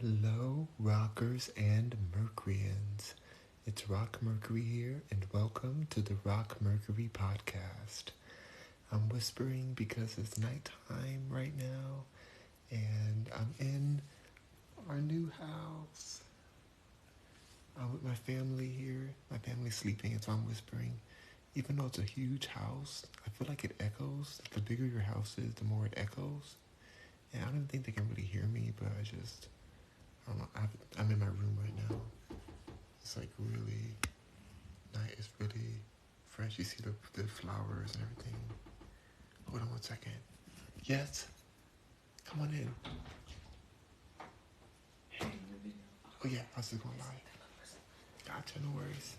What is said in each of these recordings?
Hello, rockers and Mercuryans. It's Rock Mercury here, and welcome to the Rock Mercury podcast. I'm whispering because it's nighttime right now, and I'm in our new house. I'm with my family here. My family's sleeping, and so I'm whispering. Even though it's a huge house, I feel like it echoes. The bigger your house is, the more it echoes. And I don't think they can really hear me, but I don't know. I'm in my room right now. It's like really nice. It's really fresh. You see the flowers and everything. Hold on one second. Yes. Come on in. Hey. Oh yeah, I was just gonna lie. Gotcha, no worries.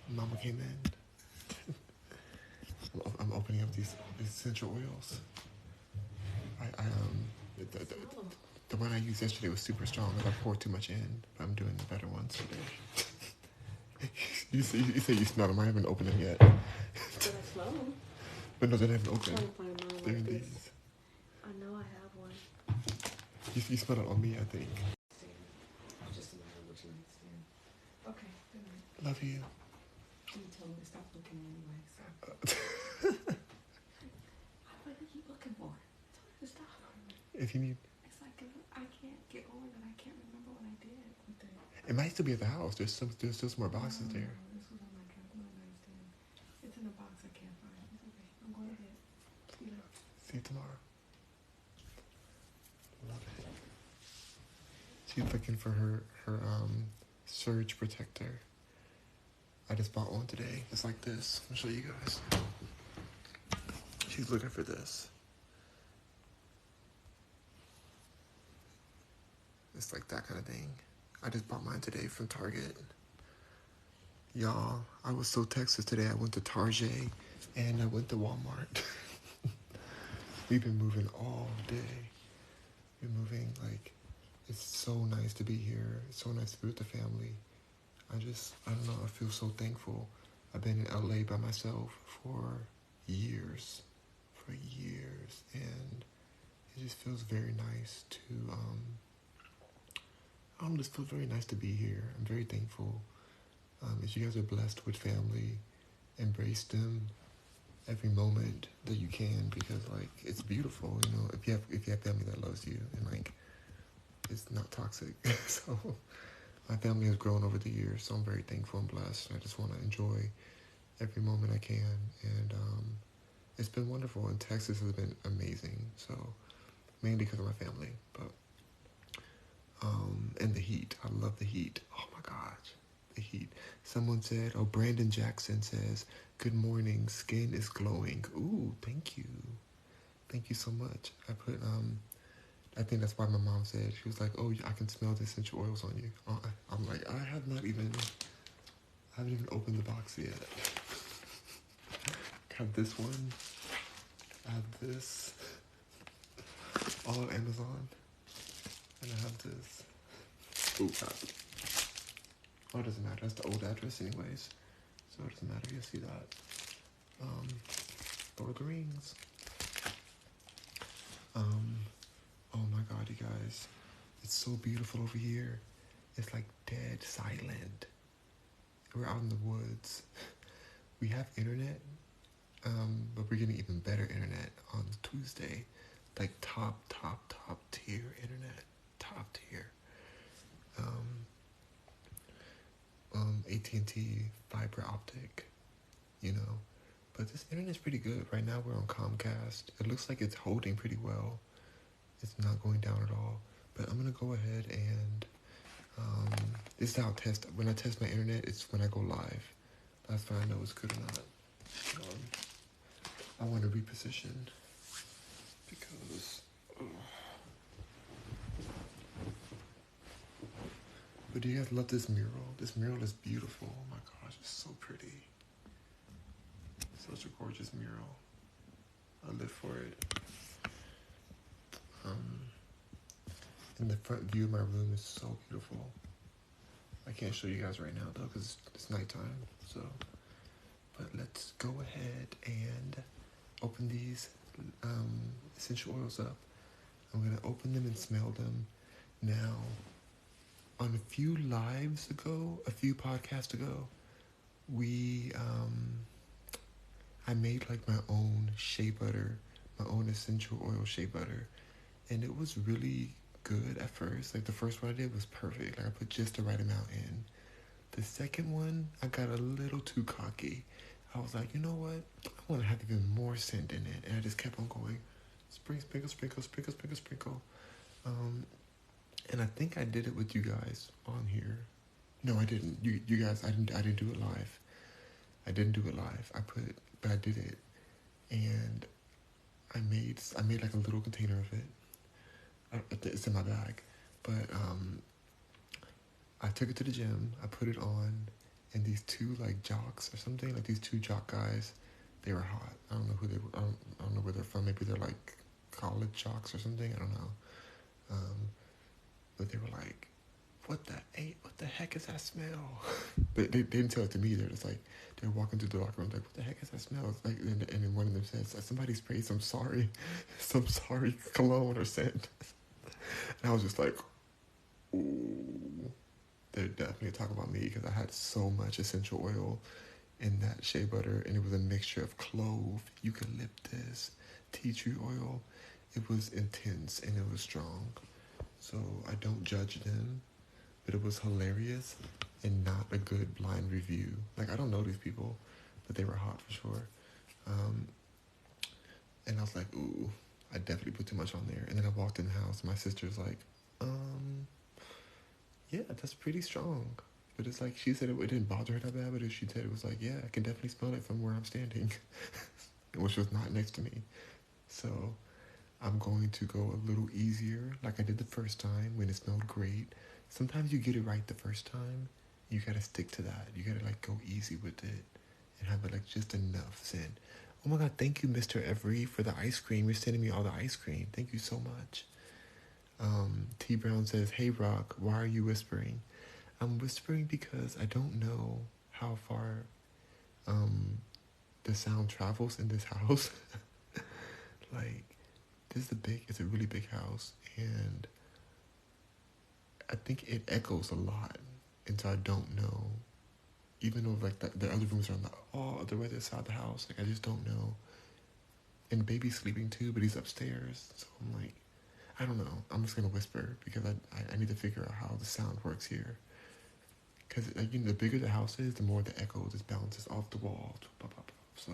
Mama came in. I'm opening up these essential oils. The, the, the one I used yesterday was super strong, and I poured too much in. But I'm doing the better ones today. you say you smell them. I haven't opened them yet. But I smell them. But no, they haven't opened. I'm trying to find mine They're like in this. these. I know I have one. You smell it on me, I think. It's just a matter of which nightstand. Okay, good night. Love you. You told me to stop looking anyway, so. What do you keep looking for? I told you to stop. If you need. It's like I can't get on and I can't remember what I did with it. It might still be at the house. There's still some more boxes there. This was on my nightstand. It's in a box I can't find. It's okay. I'm going to bed. See you later. See you tomorrow. Love it. She's looking for her surge protector. I just bought one today. It's like this. I'll show you guys. She's looking for this. It's like that kind of thing. I just bought mine today from Target. Y'all, I was so Texas today. I went to Target and I went to Walmart. We've been moving all day. We're moving, like, it's so nice to be here. It's so nice to be with the family. I don't know, I feel so thankful. I've been in LA by myself for years. And it just feels very nice to, it just feels very nice to be here. I'm very thankful. If you guys are blessed with family, embrace them every moment that you can, because like it's beautiful, you know, if you have family that loves you and like it's not toxic. So my family has grown over the years, so I'm very thankful and blessed. I just want to enjoy every moment I can, and it's been wonderful, and Texas has been amazing. So mainly because of my family, but and the heat. I love the heat. Oh my gosh, the heat. Someone said, oh, Brandon Jackson says, good morning, skin is glowing. Ooh, thank you. Thank you so much. I think that's why my mom said, she was like, oh, I can smell the essential oils on you. I'm like, I haven't even opened the box yet. I have this one. I have this. All on Amazon. And I have this. Ooh, oh, it doesn't matter. That's the old address anyways. So it doesn't matter. You'll see that. Lord of the Rings. Oh my God, you guys. It's so beautiful over here. It's like dead silent. We're out in the woods. We have internet, but we're getting even better internet on Tuesday. Like top tier internet. Top tier. AT&T fiber optic, you know. But this internet's pretty good. Right now we're on Comcast. It looks like it's holding pretty well. It's not going down at all. But I'm gonna go ahead and this is how I test. When I test my internet, it's when I go live. That's when I know it's good or not. I want to reposition because. But do you guys love this mural? This mural is beautiful. Oh my gosh, it's so pretty. Such a gorgeous mural. I live for it. And the front view of my room is so beautiful. I can't show you guys right now though, because it's nighttime. So, but let's go ahead and open these essential oils up. I'm gonna open them and smell them, Now, on a few podcasts ago, we I made like my own shea butter, my own essential oil shea butter, and it was really good at first. Like the first one I did was perfect. Like I put just the right amount in. The second one, I got a little too cocky. I was like, you know what? I want to have even more scent in it, and I just kept on going, sprinkle, sprinkle, sprinkle, sprinkle, sprinkle, sprinkle. Um, and I think I did it with you guys on here. No, I didn't. You guys, I didn't do it live. I didn't do it live. But I did it, and I made like a little container of it. It's in my bag, but I took it to the gym. I put it on, and these two like jocks or something, like these two jock guys, they were hot. I don't know who they were. I don't know where they're from. Maybe they're like college jocks or something. I don't know. Um, but they were like, what the heck is that smell? They didn't tell it to me. They're just like, they're walking through the locker room like, what the heck is that smell? It's like, and then one of them says, somebody sprayed some sorry cologne or scent. And I was just like, ooh, they're definitely talking about me because I had so much essential oil in that shea butter, and it was a mixture of clove, eucalyptus, tea tree oil. It was intense and it was strong. So I don't judge them, but it was hilarious and not a good blind review. Like I don't know these people, but they were hot for sure. Um, and I was like, ooh, I definitely put too much on there. And then I walked in the house, and my sister's like, yeah, that's pretty strong. But it's like she said it didn't bother her that bad, but she said it was like, yeah, I can definitely smell it from where I'm standing, which was not next to me. So I'm going to go a little easier, like I did the first time when it smelled great. Sometimes you get it right the first time. You gotta stick to that. You gotta like go easy with it and have it like just enough scent. Oh my god, thank you, Mr. Every, for the ice cream. You're sending me all the ice cream. Thank you so much. T Brown says, hey Rock, why are you whispering? I'm whispering because I don't know how far um, the sound travels in this house. Like, it's a really big house, and I think it echoes a lot, and so I don't know. Even though like the other rooms are on the other side of the house, like I just don't know. And baby's sleeping too, but he's upstairs, so I'm like, I don't know. I'm just gonna whisper because I need to figure out how the sound works here. Because like, the bigger the house is, the more the echo just bounces off the wall. So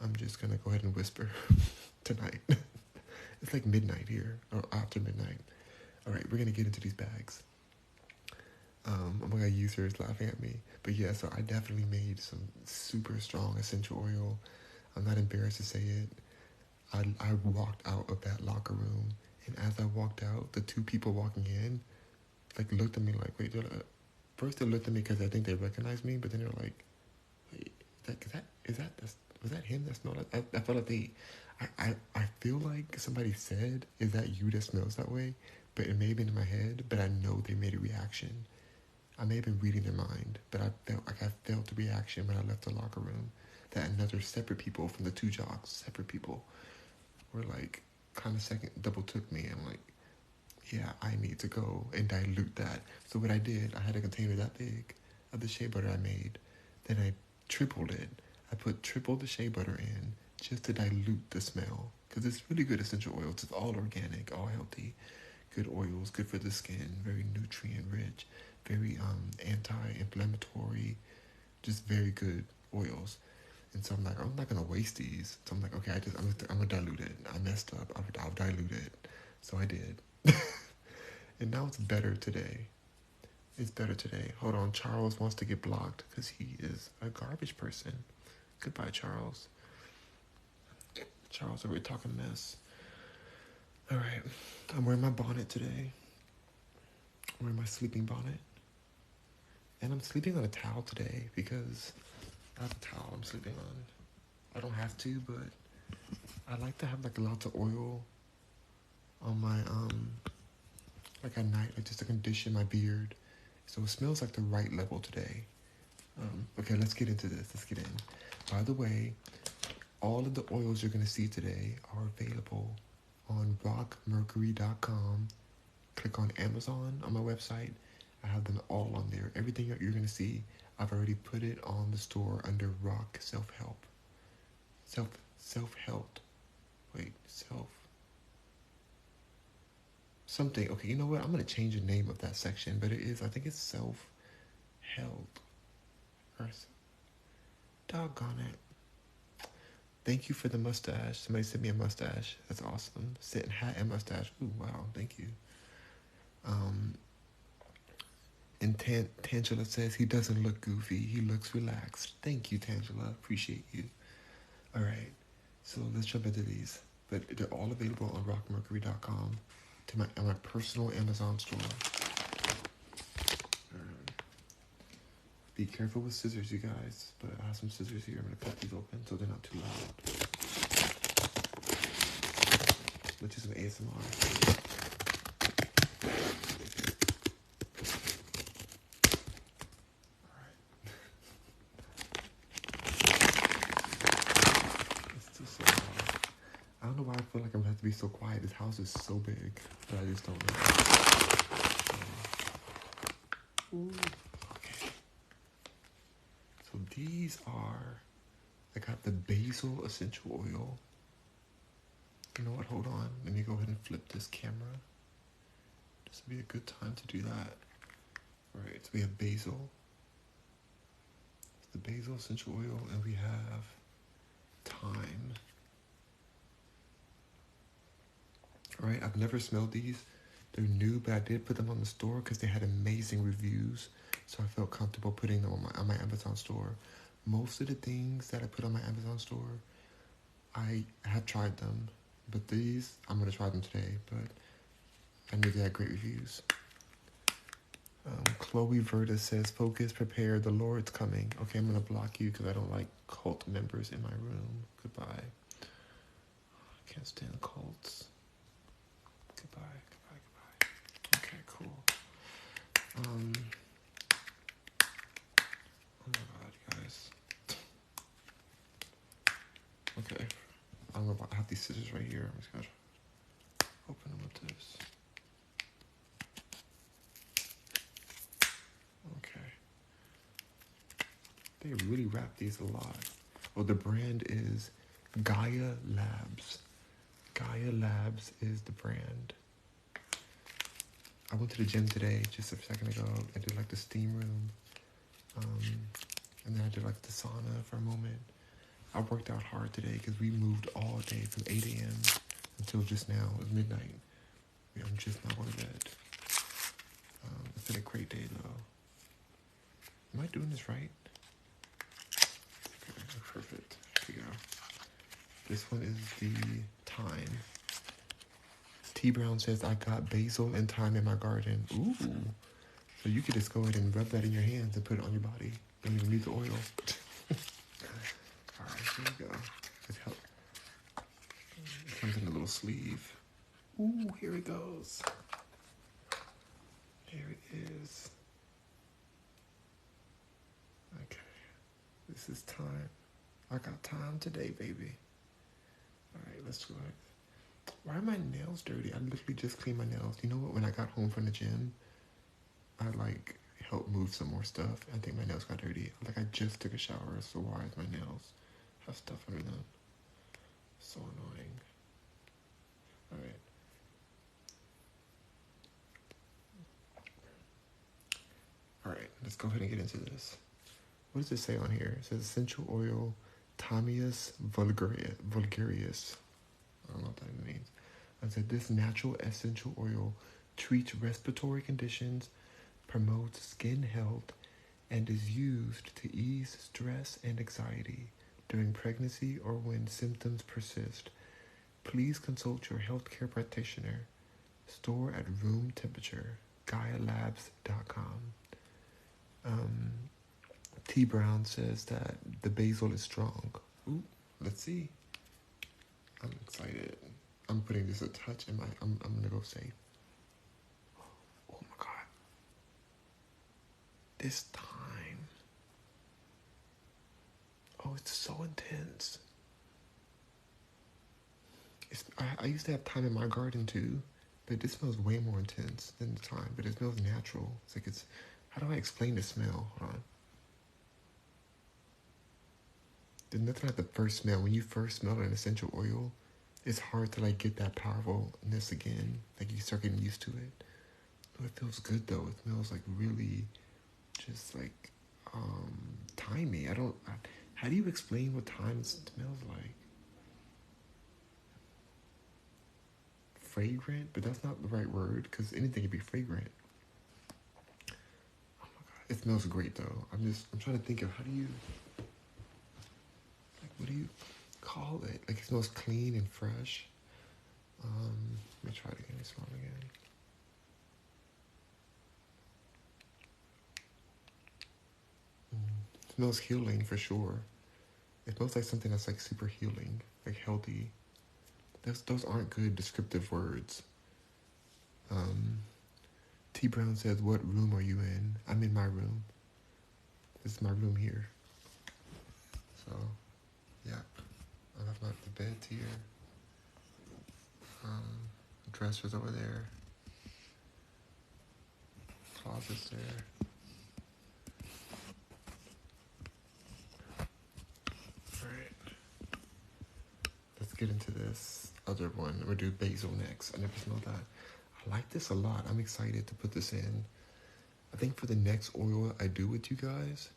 I'm just gonna go ahead and whisper tonight. It's like midnight here, or after midnight. All right, we're gonna get into these bags. Oh my god, user is laughing at me. But yeah, so I definitely made some super strong essential oil. I'm not embarrassed to say it. I walked out of that locker room, and as I walked out, the two people walking in like looked at me like, wait, first they looked at me because I think they recognized me, but then they're like, wait, was that him that smelled like, I felt like I feel like somebody said, is that you that smells that way? But it may have been in my head, but I know they made a reaction. I may have been reading their mind, but I felt the reaction when I left the locker room that another separate people from the two jocks, separate people, were like, kind of second double took me. I'm like, yeah, I need to go and dilute that. So what I did, I had a container that big of the shea butter I made. Then I tripled it. I put triple the shea butter in just to dilute the smell. Because it's really good essential oils. It's all organic, all healthy. Good oils, good for the skin, very nutrient rich, very anti-inflammatory, just very good oils. And so I'm like, I'm not gonna waste these. So I'm like, okay, I'm gonna dilute it. I messed up. I'll dilute it. So I did. And now it's better today. It's better today. Hold on, Charles wants to get blocked because he is a garbage person. Goodbye, Charles. Charles, are we talking mess? All right, I'm wearing my bonnet today. I'm wearing my sleeping bonnet. And I'm sleeping on a towel today because I have a towel I'm sleeping on. I don't have to, but I like to have like lots of oil on my like at night, like just to condition my beard. So it smells like the right level today. Okay, let's get into this. Let's get in. By the way, all of the oils you're going to see today are available on rockmercury.com. click on Amazon on my website, I have them all on there. Everything that you're going to see, I've already put it on the store under Rock Self-Help. Self-help. Wait, something. Okay, you know what? I'm going to change the name of that section, but I think it's self-help. Or, doggone it. Thank you for the mustache. Somebody sent me a mustache. That's awesome. Sit hat and mustache. Ooh, wow. Thank you. And Tangela says he doesn't look goofy. He looks relaxed. Thank you, Tangela. Appreciate you. All right. So let's jump into these. But they're all available on rockmercury.com to my personal Amazon store. Be careful with scissors, you guys. But I have some scissors here. I'm going to cut these open so they're not too loud. Let's do some ASMR. I don't know why I feel like I'm going to have to be so quiet. This house is so big, but I just don't know. Ooh, okay. So these are, I got the basil essential oil. You know what? Hold on. Let me go ahead and flip this camera. This would be a good time to do that. All right, so we have basil. It's the basil essential oil, and we have thyme. All right, I've never smelled these. They're new, but I did put them on the store because they had amazing reviews. So I felt comfortable putting them on my Amazon store. Most of the things that I put on my Amazon store, I have tried them. But these, I'm going to try them today. But I knew they had great reviews. Chloe Verta says, focus, prepare, the Lord's coming. Okay, I'm going to block you because I don't like cult members in my room. Goodbye. I can't stand cults. Goodbye. Okay, cool. Oh my god, guys. Okay. I have these scissors right here. I'm just gonna open them with this. Okay. They really wrap these a lot. Oh, the brand is Gaia Labs. Gaia Labs is the brand. I went to the gym today just a second ago. I did like the steam room. And then I did like the sauna for a moment. I worked out hard today because we moved all day from 8 a.m. until just now. It was midnight. I'm just not going to bed. It's been a great day though. Am I doing this right? Okay, perfect. Here we go. This one is the thyme. T Brown says, I got basil and thyme in my garden. Ooh. So you could just go ahead and rub that in your hands and put it on your body. Don't even need the oil. Alright, here we go. It comes in a little sleeve. Ooh, here it goes. Here it is. Okay. This is time. I got time today, baby. Alright, let's go ahead. Why are my nails dirty? I literally just cleaned my nails. You know what? When I got home from the gym, I helped move some more stuff. I think my nails got dirty. I just took a shower, so why is my nails have stuff under them? So annoying. Alright. Alright, let's go ahead and get into this. What does it say on here? It says essential oil Tamias vulgaris. I don't know what that means. I said this natural essential oil treats respiratory conditions, promotes skin health, and is used to ease stress and anxiety during pregnancy or when symptoms persist. Please consult your healthcare practitioner. Store at room temperature. GaiaLabs.com. T Brown says that the basil is strong. Ooh, let's see. I'm excited. I'm putting this a touch in my. I'm gonna go safe. Oh my god. This time. Oh, it's so intense. I used to have thyme in my garden too, But this smells way more intense than the time. But it smells natural. It's like it's. How do I explain the smell? Hold on. There's nothing like the first smell. When you first smell an essential oil, it's hard to like get that powerfulness again. Like you start getting used to it. But it feels good though. It smells like really, just like, timey. How do you explain what thyme smells like? Fragrant, but that's not the right word because anything can be fragrant. Oh my god, it smells great though. I'm trying to think of how do you, like, what do you call it? Like it smells clean and fresh. Let me try it again. Smell it again. It smells healing for sure. It smells like something that's like super healing, like healthy. Those aren't good descriptive words. T Brown says, "What room are you in?" I'm in my room. This is my room here. So, yeah, I have the bed here. Dresser's over there. Closet's there. Alright. Let's get into this other one. We'll do basil next. I never smelled that. I like this a lot. I'm excited to put this in. I think for the next oil I do with you guys,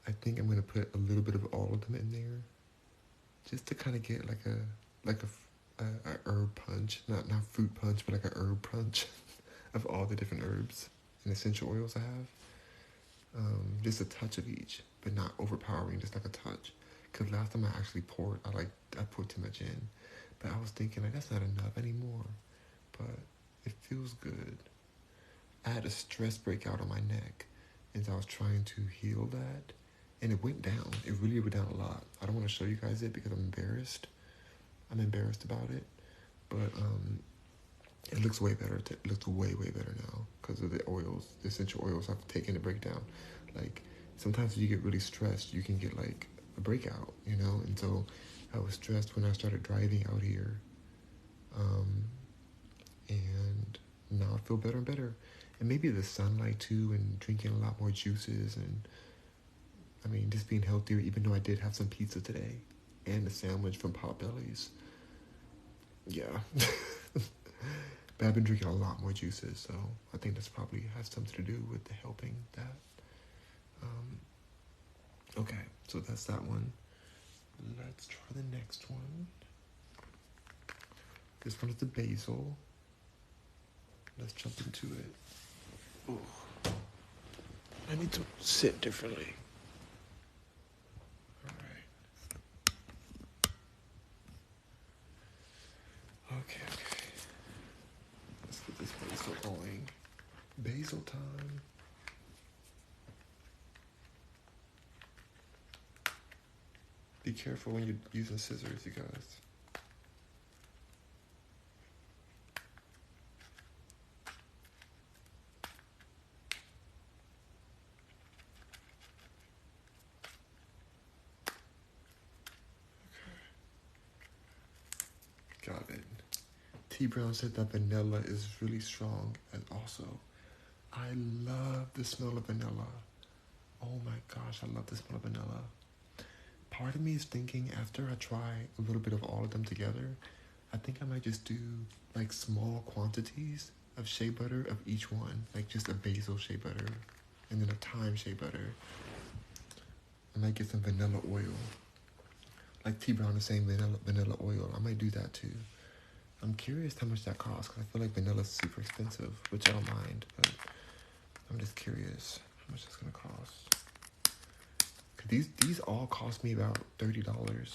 I think I'm going to put a little bit of all of them in there. Just to kind of get like a herb punch. Not fruit punch, but like a herb punch of all the different herbs and essential oils I have. Just a touch of each, but not overpowering, just like a touch. Because last time I actually poured, I poured too much in. But I was thinking, like, that's not enough anymore. But it feels good. I had a stress breakout on my neck, and so I was trying to heal that. And it went down. It really went down a lot. I don't want to show you guys it because I'm embarrassed. I'm embarrassed about it. But it looks way better. It looks way, way better now because of the oils, the essential oils I've taken to break down. Like, sometimes if you get really stressed, you can get, like, a breakout, you know? And so I was stressed when I started driving out here. And now I feel better and better. And maybe the sunlight, too, and drinking a lot more juices and, I mean, just being healthier, even though I did have some pizza today and a sandwich from Potbelly's. Yeah. But I've been drinking a lot more juices, so I think that's probably has something to do with the helping that. Okay, so that's that one. Let's try the next one. This one is the basil. Let's jump into it. Ooh. I need to sit differently. Alright. Okay. Let's get this basil going. Basil time. Be careful when you're using scissors, you guys. Got it. T Brown said that vanilla is really strong, and also, I love the smell of vanilla. Oh my gosh, I love the smell of vanilla. Part of me is thinking after I try a little bit of all of them together, I think I might just do like small quantities of shea butter of each one, like just a basil shea butter and then a thyme shea butter. I might get some vanilla oil. Like T Brown is saying vanilla oil. I might do that too. I'm curious how much that costs because I feel like vanilla is super expensive, which I don't mind, but I'm just curious how much it's gonna cost. Cause these all cost me about $30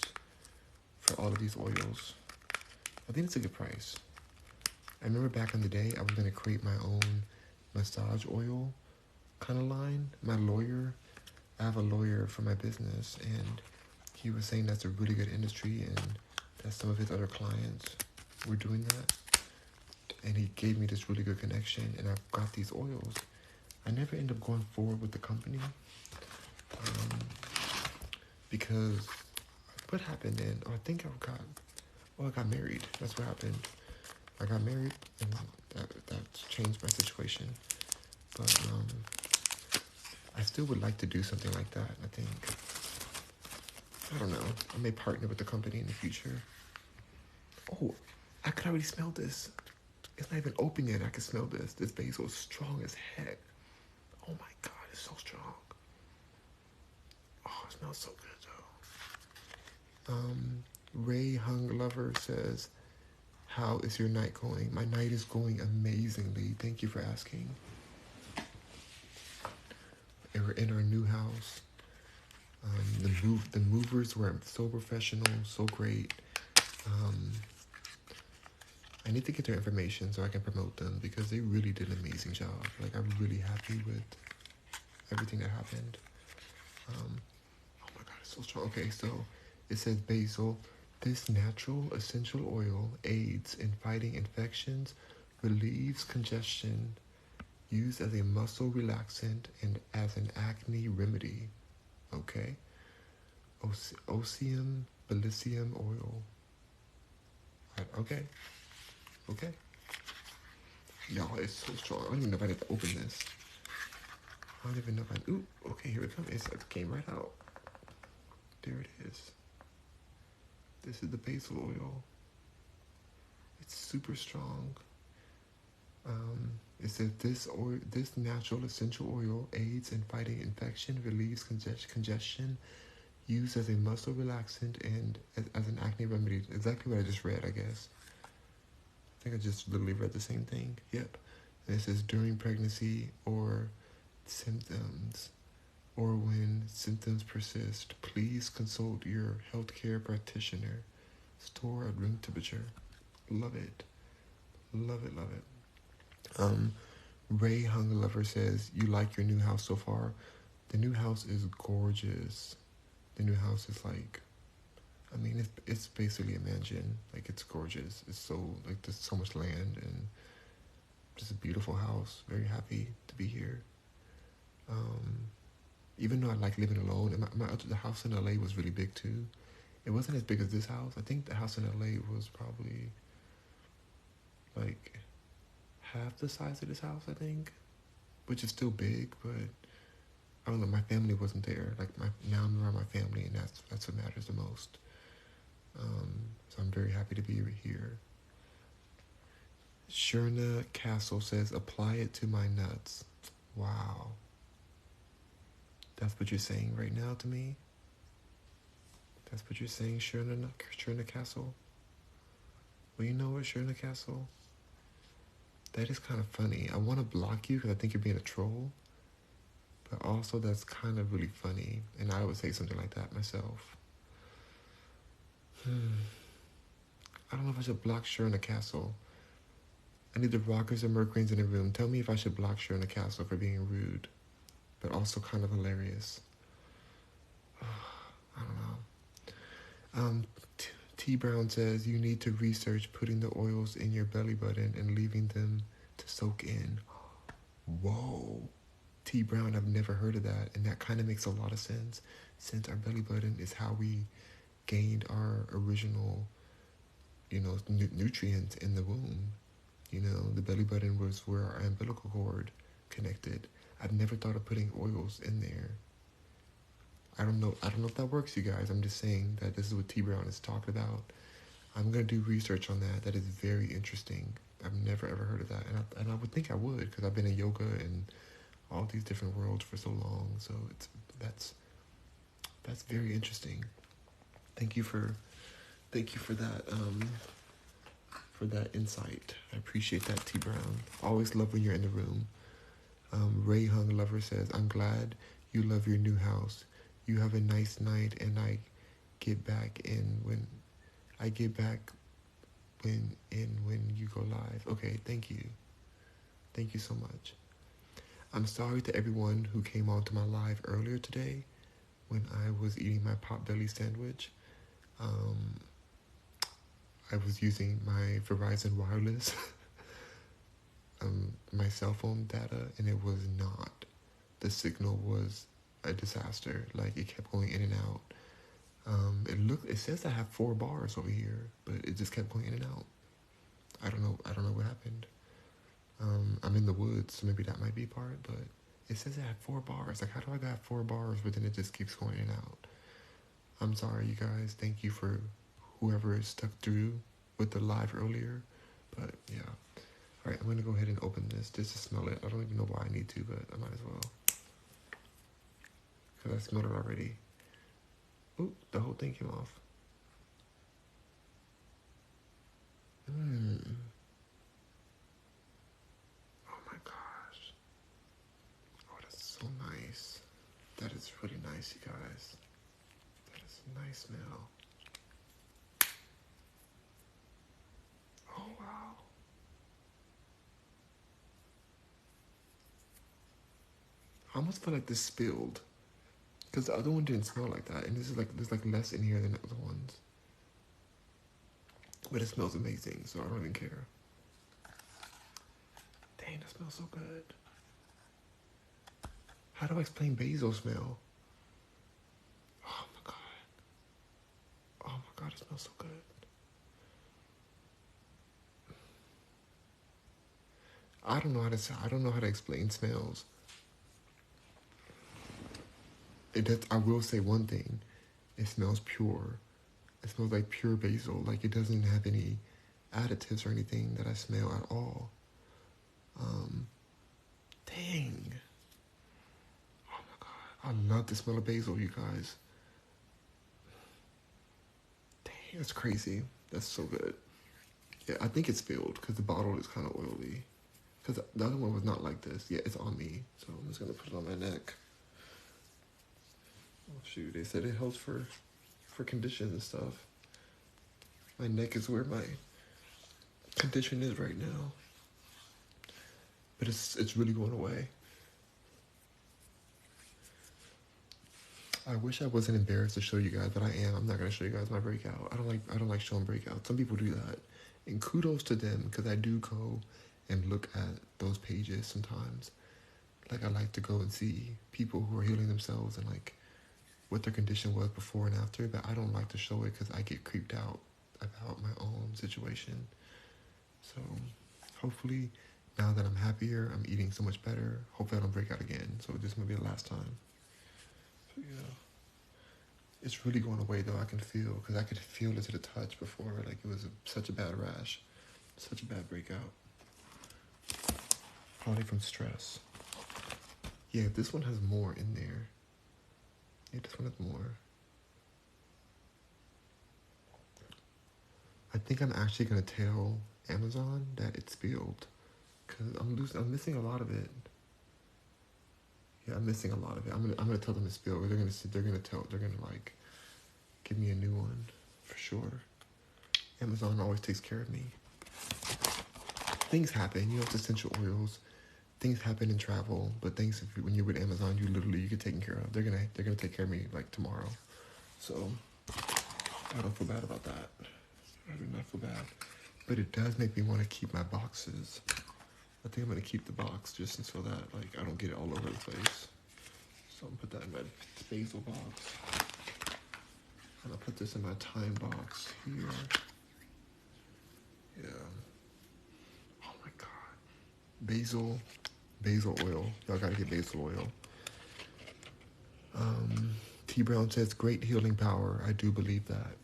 for all of these oils. I think it's a good price. I remember back in the day, I was gonna create my own massage oil kind of line. I have a lawyer for my business, and he was saying that's a really good industry and that some of his other clients were doing that. And he gave me this really good connection, and I've got these oils. I never end up going forward with the company because what happened then? I got married. That's what happened. I got married, and That's changed my situation. But I still would like to do something like that. I think, I don't know. I may partner with the company in the future. Oh, I can already smell this. It's not even open yet. I can smell this. This basil is strong as heck. Oh my god, it's so strong. Oh, it smells so good though. Ray Hung Lover says, "How is your night going?" My night is going amazingly. Thank you for asking. We're in our new house. The movers were so professional, so great. I need to get their information so I can promote them because they really did an amazing job. Like, I'm really happy with everything that happened. Oh my god, it's so strong. Okay, so it says basil. This natural essential oil aids in fighting infections, relieves congestion, used as a muscle relaxant and as an acne remedy. Okay. Oseum Belicium oil. Okay. Okay. Y'all, it's so strong. I don't even know if I need to open this. I don't even know if I... Ooh, okay, here it comes. It came right out. There it is. This is the basil oil. It's super strong. It says this natural essential oil aids in fighting infection, relieves congestion, used as a muscle relaxant and as an acne remedy. Exactly what I just read, I guess. I think I just literally read the same thing. Yep. And it says during pregnancy or symptoms or when symptoms persist, please consult your healthcare practitioner. Store at room temperature. Love it. Love it, love it. Ray Hung Lover says, "You like your new house so far?" The new house is gorgeous. The new house is like, I mean, it's basically a mansion. Like, it's gorgeous. It's so, like, there's so much land and just a beautiful house. Very happy to be here. Even though I like living alone, and the house in LA was really big too. It wasn't as big as this house. I think the house in LA was probably like half the size of this house, I think, which is still big, but I don't know. My family wasn't there. Like, now I'm around my family, and that's what matters the most. So I'm very happy to be here. Shurna Castle says, "Apply it to my nuts." Wow. That's what you're saying right now to me? That's what you're saying, Shurna Castle? Well, you know what, Shurna Castle? That is kind of funny. I want to block you because I think you're being a troll. But also, that's kind of really funny. And I would say something like that myself. I don't know if I should block Shurna Castle. I need the Rockers and Mercuryans in the room. Tell me if I should block Shurna Castle for being rude, but also kind of hilarious. I don't know. T Brown says, "You need to research putting the oils in your belly button and leaving them to soak in." Whoa. T Brown, I've never heard of that, and that kind of makes a lot of sense, since our belly button is how we gained our original, nutrients in the womb. The belly button was where our umbilical cord connected. I've never thought of putting oils in there. I don't know if that works, you guys. I'm just saying that this is what T Brown is talking about. I'm gonna do research on that. That is very interesting. I've never ever heard of that, and I would think I would, because I've been in yoga and all these different worlds for so long. So that's very interesting. Thank you for that insight. I appreciate that, T Brown. Always love when you're in the room. Ray Hung Lover says, "I'm glad you love your new house. You have a nice night, and I get back in when you go live." Okay, thank you. Thank you so much. I'm sorry to everyone who came onto my live earlier today when I was eating my Potbelly sandwich. I was using my Verizon Wireless, my cell phone data, and it was not. The signal was a disaster. Like, it kept going in and out. It says I have 4 bars over here, but it just kept going in and out. I don't know what happened. I'm in the woods, so maybe that might be part, but it says it had 4 bars. Like, how do I got 4 bars, but then it just keeps going in and out? I'm sorry, you guys. Thank you for whoever stuck through with the live earlier. But, yeah. All right, I'm going to go ahead and open this just to smell it. I don't even know why I need to, but I might as well. Because I smelled it already. Oop, the whole thing came off. Oh my gosh. Oh, that's so nice. That is really nice, you guys. That is a nice smell. Oh, wow. I almost feel like this spilled. Because the other one didn't smell like that. And this is like, there's like less in here than the other ones. But it smells amazing, so I don't even care. Dang, that smells so good. How do I explain basil smell? Oh my god. Oh my god, it smells so good. I don't know how to explain smells. I will say one thing. It smells pure. It smells like pure basil. Like it doesn't have any additives or anything that I smell at all. Dang. Oh my god. I love the smell of basil, you guys. Dang, that's crazy. That's so good. Yeah, I think it's filled because the bottle is kind of oily. Because the other one was not like this. Yeah, it's on me. So I'm just going to put it on my neck. Oh, shoot. They said it helps for conditions and stuff. My neck is where my condition is right now. But it's really going away. I wish I wasn't embarrassed to show you guys, but I am. I'm not going to show you guys my breakout. I don't like showing breakout. Some people do that. And kudos to them because I do go and look at those pages sometimes. Like I like to go and see people who are healing themselves and like what their condition was before and after, but I don't like to show it because I get creeped out about my own situation. So hopefully now that I'm happier, I'm eating so much better. Hopefully I don't break out again. So this might be the last time. So yeah. It's really going away though. I can feel, because I could feel it to the touch before. Like it was such a bad rash, such a bad breakout. Probably from stress. Yeah, this one has more in there. Yeah, this one has more. I think I'm actually gonna tell Amazon that it's spilled, cause I'm missing a lot of it. Yeah, I'm missing a lot of it. I'm gonna tell them it's spilled. They're gonna like give me a new one for sure. Amazon always takes care of me. Things happen, you know, it's essential oils. Things happen in travel, but when you're with Amazon, you get taken care of. They're gonna take care of me like tomorrow. So I don't feel bad about that. I do not feel bad. But it does make me want to keep my boxes. I think I'm gonna keep the box just so that like I don't get it all over the place. So I'm gonna put that in my basil box. And I'll put this in my thyme box here. Yeah. Oh my god. Basil oil. Y'all gotta get basil oil. T Brown says great healing power. I do believe that.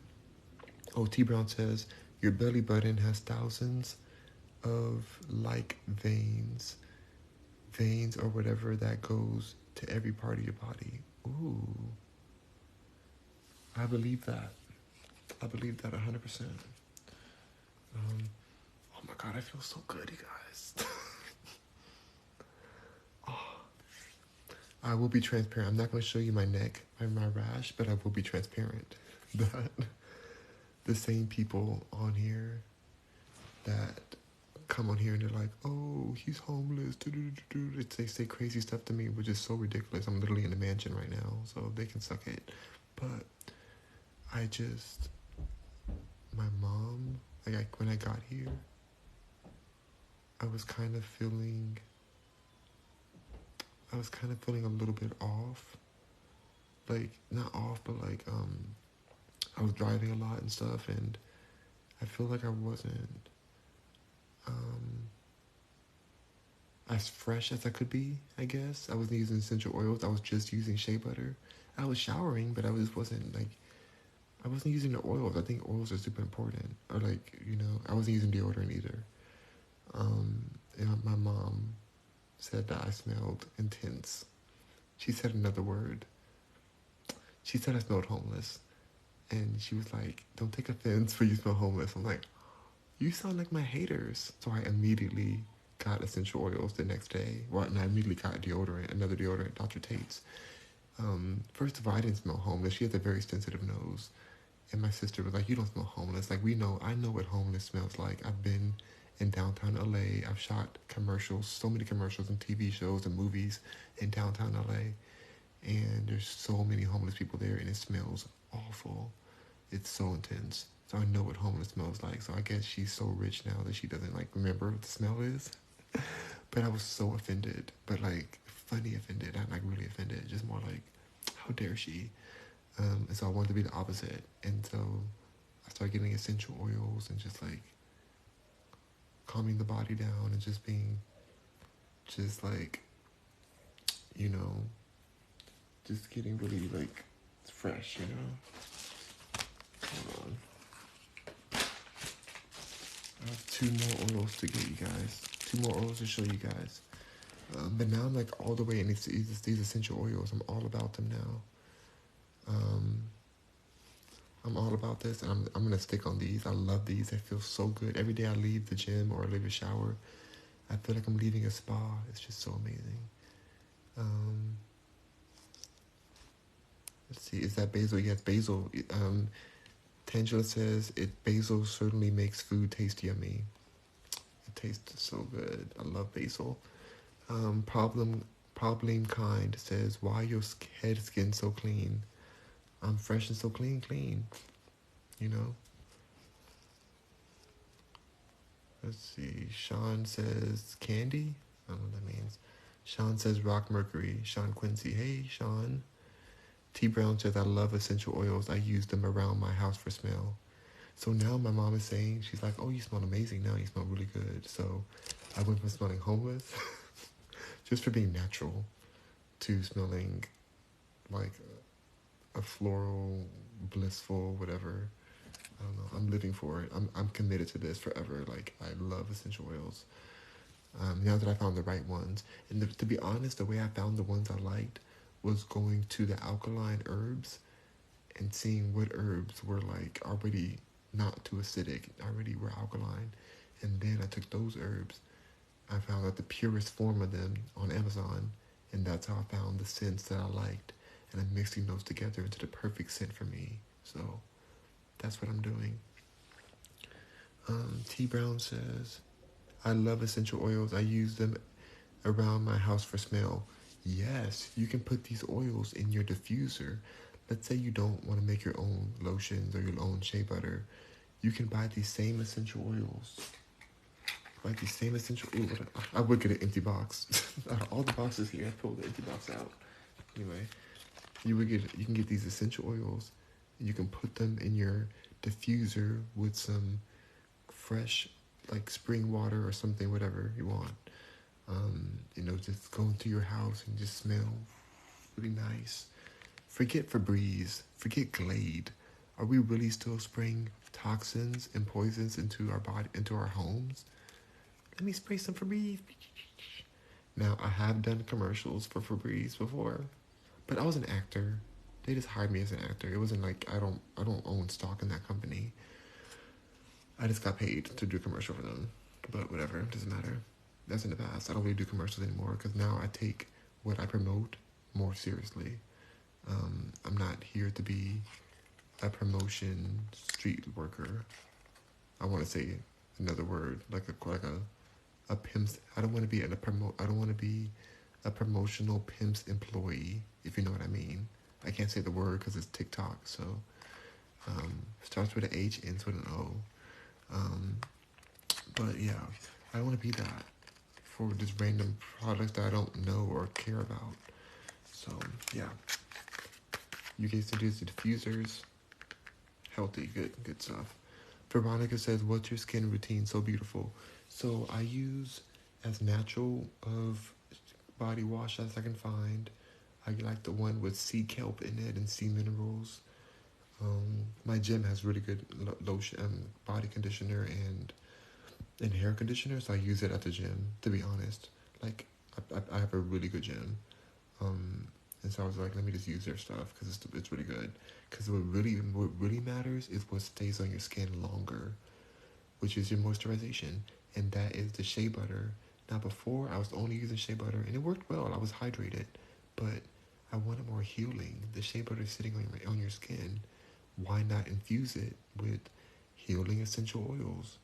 Oh, T Brown says your belly button has thousands of like veins or whatever that goes to every part of your body. Ooh. I believe that. I believe that 100%. Oh my god, I feel so good, you guys. Oh, I will be transparent. I'm not going to show you my neck and my rash, but I will be transparent. That the same people on here that come on here and they're like, oh, he's homeless. They say crazy stuff to me, which is so ridiculous. I'm literally in a mansion right now, so they can suck it. But my mom, like when I got here, I was kind of feeling a little bit off. Like, not off, but like, I was driving a lot and stuff, and I feel like I wasn't, as fresh as I could be, I guess. I wasn't using essential oils. I was just using shea butter. I was showering, but I just wasn't like, I wasn't using the oils. I think oils are super important. Or like, I wasn't using deodorant either. Um, my mom said that I smelled intense. She said another word. She said I smelled homeless. And she was like, don't take offense for you smell homeless. I'm like, you sound like my haters. So I immediately got essential oils the next day. Well, and I immediately got deodorant, another deodorant, Dr. Tate's. First of all, I didn't smell homeless. She has a very sensitive nose. And my sister was like, you don't smell homeless. Like, I know what homeless smells like. I've been in downtown LA. I've shot commercials, so many commercials and TV shows and movies in downtown LA. And there's so many homeless people there, and it smells awful. It's so intense. So I know what homeless smells like. So I guess she's so rich now that she doesn't like remember what the smell is. But I was so offended. But like funny offended, not like really offended. Just more like, how dare she? And so I wanted to be the opposite. And so I started getting essential oils and just like calming the body down and just being just like, you know, just getting really like fresh, Hold on. I have two more oils to get you guys. Two more oils to show you guys. But now I'm like all the way in these essential oils. I'm all about them now. I'm all about this, and I'm gonna stick on these. I love these. They feel so good. Every day I leave the gym or I leave a shower, I feel like I'm leaving a spa. It's just so amazing. Let's see. Is that basil? Yes, basil. Tangela says basil certainly makes food taste yummy. It tastes so good. I love basil. Problem kind says, why your head skin so clean? I'm fresh and so clean. You know. Let's see. Sean says candy. I don't know what that means. Sean says Rock Mercury. Sean Quincy. Hey, Sean. T Brown says I love essential oils. I use them around my house for smell. So now my mom is saying, she's like, oh, you smell amazing now. You smell really good. So I went from smelling homeless, just for being natural, to smelling like a floral, blissful, whatever. I don't know. I'm living for it. I'm committed to this forever. Like, I love essential oils. Now that I found the right ones. And to be honest, the way I found the ones I liked was going to the alkaline herbs and seeing what herbs were like already not too acidic, already were alkaline. And then I took those herbs. I found out the purest form of them on Amazon, and that's how I found the scents that I liked. And I'm mixing those together into the perfect scent for me. So that's what I'm doing. T Brown says, I love essential oils. I use them around my house for smell. Yes, you can put these oils in your diffuser. Let's say you don't want to make your own lotions or your own shea butter. You can buy these same essential oils. Buy these same essential oils. I would get an empty box. All the boxes here, I pulled the empty box out. Anyway, you can get these essential oils. And you can put them in your diffuser with some fresh, like spring water or something, whatever you want. Just go into your house and just smell really nice. Forget Febreze. Forget Glade. Are we really still spraying toxins and poisons into our body, into our homes? Let me spray some Febreze. Now, I have done commercials for Febreze before, but I was an actor. They just hired me as an actor. It wasn't like I don't own stock in that company. I just got paid to do a commercial for them. But whatever, doesn't matter. That's in the past. I don't really do commercials anymore because now I take what I promote more seriously. I'm not here to be a promotion street worker. I want to say another word, like a pimp's. I don't want to be I don't want to be a promotional pimp's employee, if you know what I mean. I can't say the word because it's TikTok. So starts with an H, ends with an O. But yeah, I don't want to be that for just random products that I don't know or care about. So yeah, you guys can do the diffusers. Healthy, good stuff. Veronica says, what's your skin routine so beautiful? So I use as natural of body wash as I can find. I like the one with sea kelp in it and sea minerals. My gym has really good lotion, body conditioner and hair conditioner, so I use it at the gym. To be honest, like I have a really good gym, and so I was like, let me just use their stuff because it's really good. Because what really matters is what stays on your skin longer, which is your moisturization, and that is the shea butter. Now before I was only using shea butter, and it worked well. I was hydrated, but I wanted more healing. The shea butter is sitting on your skin. Why not infuse it with healing essential oils?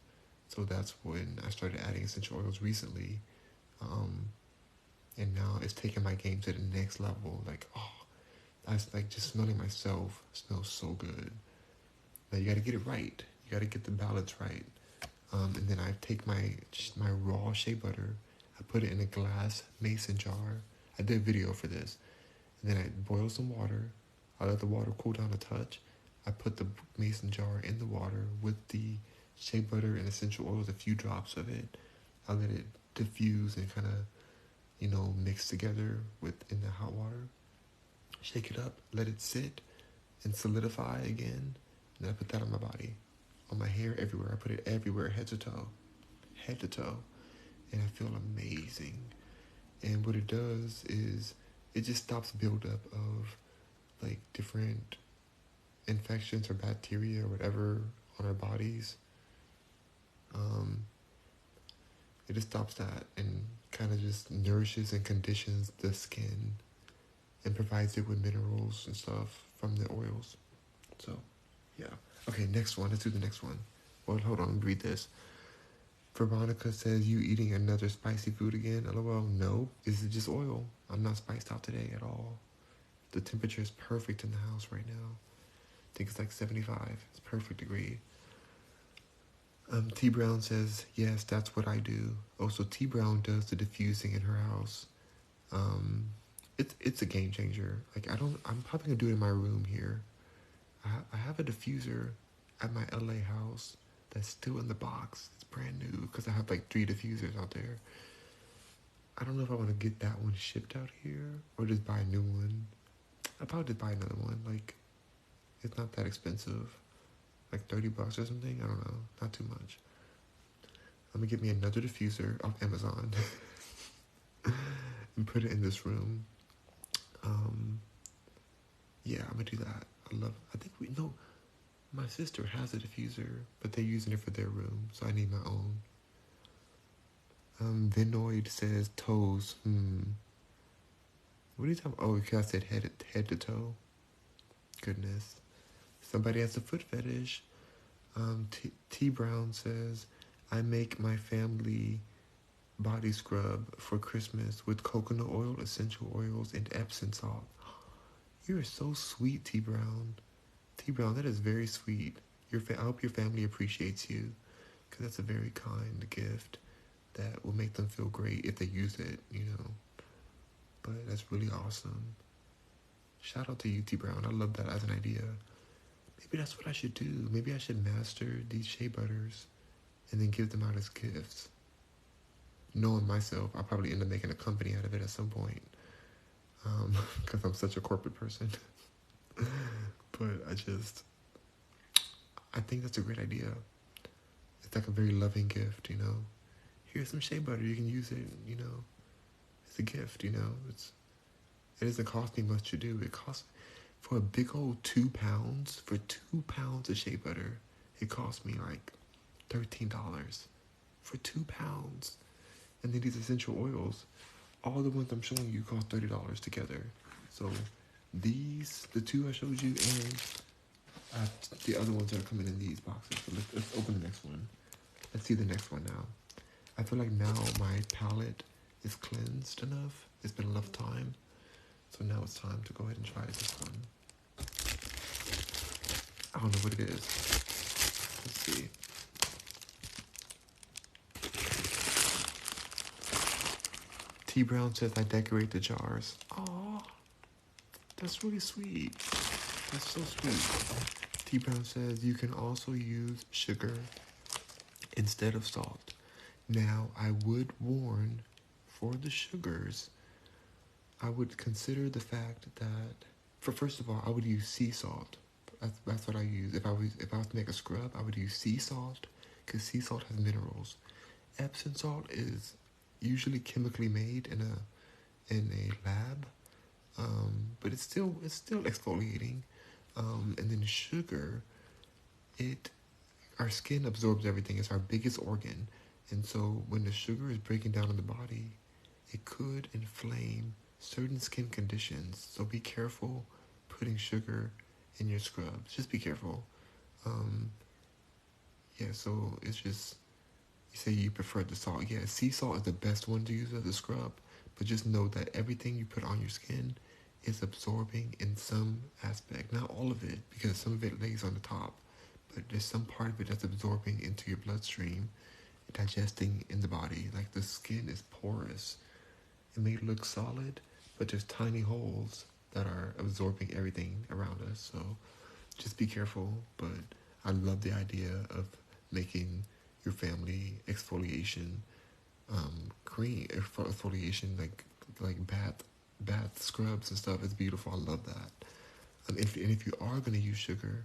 So that's when I started adding essential oils recently. Um, and now it's taking my game to the next level. Like, oh, I was like just smelling myself smells so good. Now you got to get it right. You got to get the balance right. And then I take my raw shea butter. I put it in a glass mason jar. I did a video for this. And then I boil some water. I let the water cool down a touch. I put the mason jar in the water with the shea butter and essential oils, a few drops of it. I let it diffuse and kind of, mix together in the hot water. Shake it up, let it sit and solidify again. And then I put that on my body, on my hair, everywhere. I put it everywhere, head to toe. Head to toe. And I feel amazing. And what it does is it just stops buildup of like different infections or bacteria or whatever on our bodies. It just stops that and kind of just nourishes and conditions the skin and provides it with minerals and stuff from the oils. So, yeah. Okay, next one. Let's do the next one. Well, hold on. Let me read this. Veronica says, you eating another spicy food again? LOL, no. This is just oil. I'm not spiced out today at all. The temperature is perfect in the house right now. I think it's like 75. It's perfect degree. T Brown says, yes, that's what I do. Oh, so T Brown does the diffusing in her house. It's a game changer. Like I'm probably gonna do it in my room here. I have a diffuser at my LA house that's still in the box. It's brand new because I have like 3 diffusers out there. I don't know if I want to get that one shipped out here or just buy a new one. I'll probably just buy another one. Like, it's not that expensive. Like $30 or something. I don't know. Not too much. I'm gonna get me another diffuser off Amazon and put it in this room. Yeah, I'm gonna do that. I think my sister has a diffuser, but they're using it for their room, so I need my own. Vinoid says toes. What are you talking about? Oh, because I said head to toe. Goodness. Somebody has a foot fetish. T Brown says, I make my family body scrub for Christmas with coconut oil, essential oils, and Epsom salt. You are so sweet, T Brown. T Brown, that is very sweet. I hope your family appreciates you, because that's a very kind gift that will make them feel great if they use it, But that's really awesome. Shout out to you, T Brown. I love that as an idea. Maybe that's what I should do. Maybe I should master these shea butters and then give them out as gifts. Knowing myself, I'll probably end up making a company out of it at some point. Because I'm such a corporate person. But I think that's a great idea. It's like a very loving gift, Here's some shea butter, you can use it, It's a gift, It doesn't cost me much to do. It costs, for a big old 2 pounds, for 2 pounds of shea butter, it cost me like $13 for 2 pounds. And then these essential oils, all the ones I'm showing you cost $30 together. So the 2 I showed you, and the other ones that are coming in these boxes. So let's open the next one. Let's see the next one now. I feel like now my palette is cleansed enough. It's been enough time. So now it's time to go ahead and try this one. I don't know what it is. Let's see. T Brown says I decorate the jars. Aw, that's really sweet. That's so sweet. T Brown says you can also use sugar instead of salt. Now, I would warn for the sugars, I would consider the fact that, for first of all, I would use sea salt. That's what I use. If I was to make a scrub, I would use sea salt because sea salt has minerals. Epsom salt is usually chemically made in a lab, but it's still exfoliating. And then sugar, it our skin absorbs everything. It's our biggest organ, and so when the sugar is breaking down in the body, it could inflame certain skin conditions. So be careful putting sugar in your scrubs. Just be careful. Um, yeah. So it's just you say you prefer the salt. Yeah, sea salt is the best one to use as a scrub, but just know that everything you put on your skin is absorbing in some aspect. Not all of it, because some of it lays on the top, but there's some part of it that's absorbing into your bloodstream, digesting in the body. Like the skin is porous. It may look solid, but there's tiny holes that are absorbing everything around us. So just be careful. But I love the idea of making your family exfoliation cream, exfoliation like bath scrubs and stuff. It's beautiful. I love that. And if you are gonna use sugar,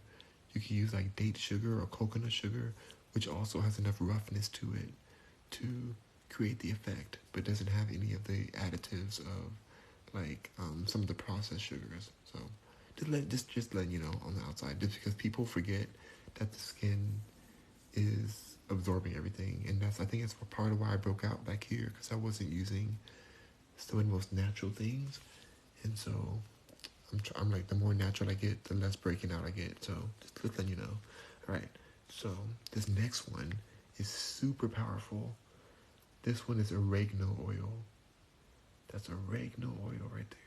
you can use like date sugar or coconut sugar, which also has enough roughness to it to create the effect, but doesn't have any of the additives of like some of the processed sugars. So just letting you know on the outside, just because people forget that the skin is absorbing everything, and I think that's part of why I broke out back here, because I wasn't using some of the most natural things, and so I'm like, the more natural I get, the less breaking out I get. So just letting you know. All right. So this next one is super powerful. This one is oregano oil. That's oregano oil right there.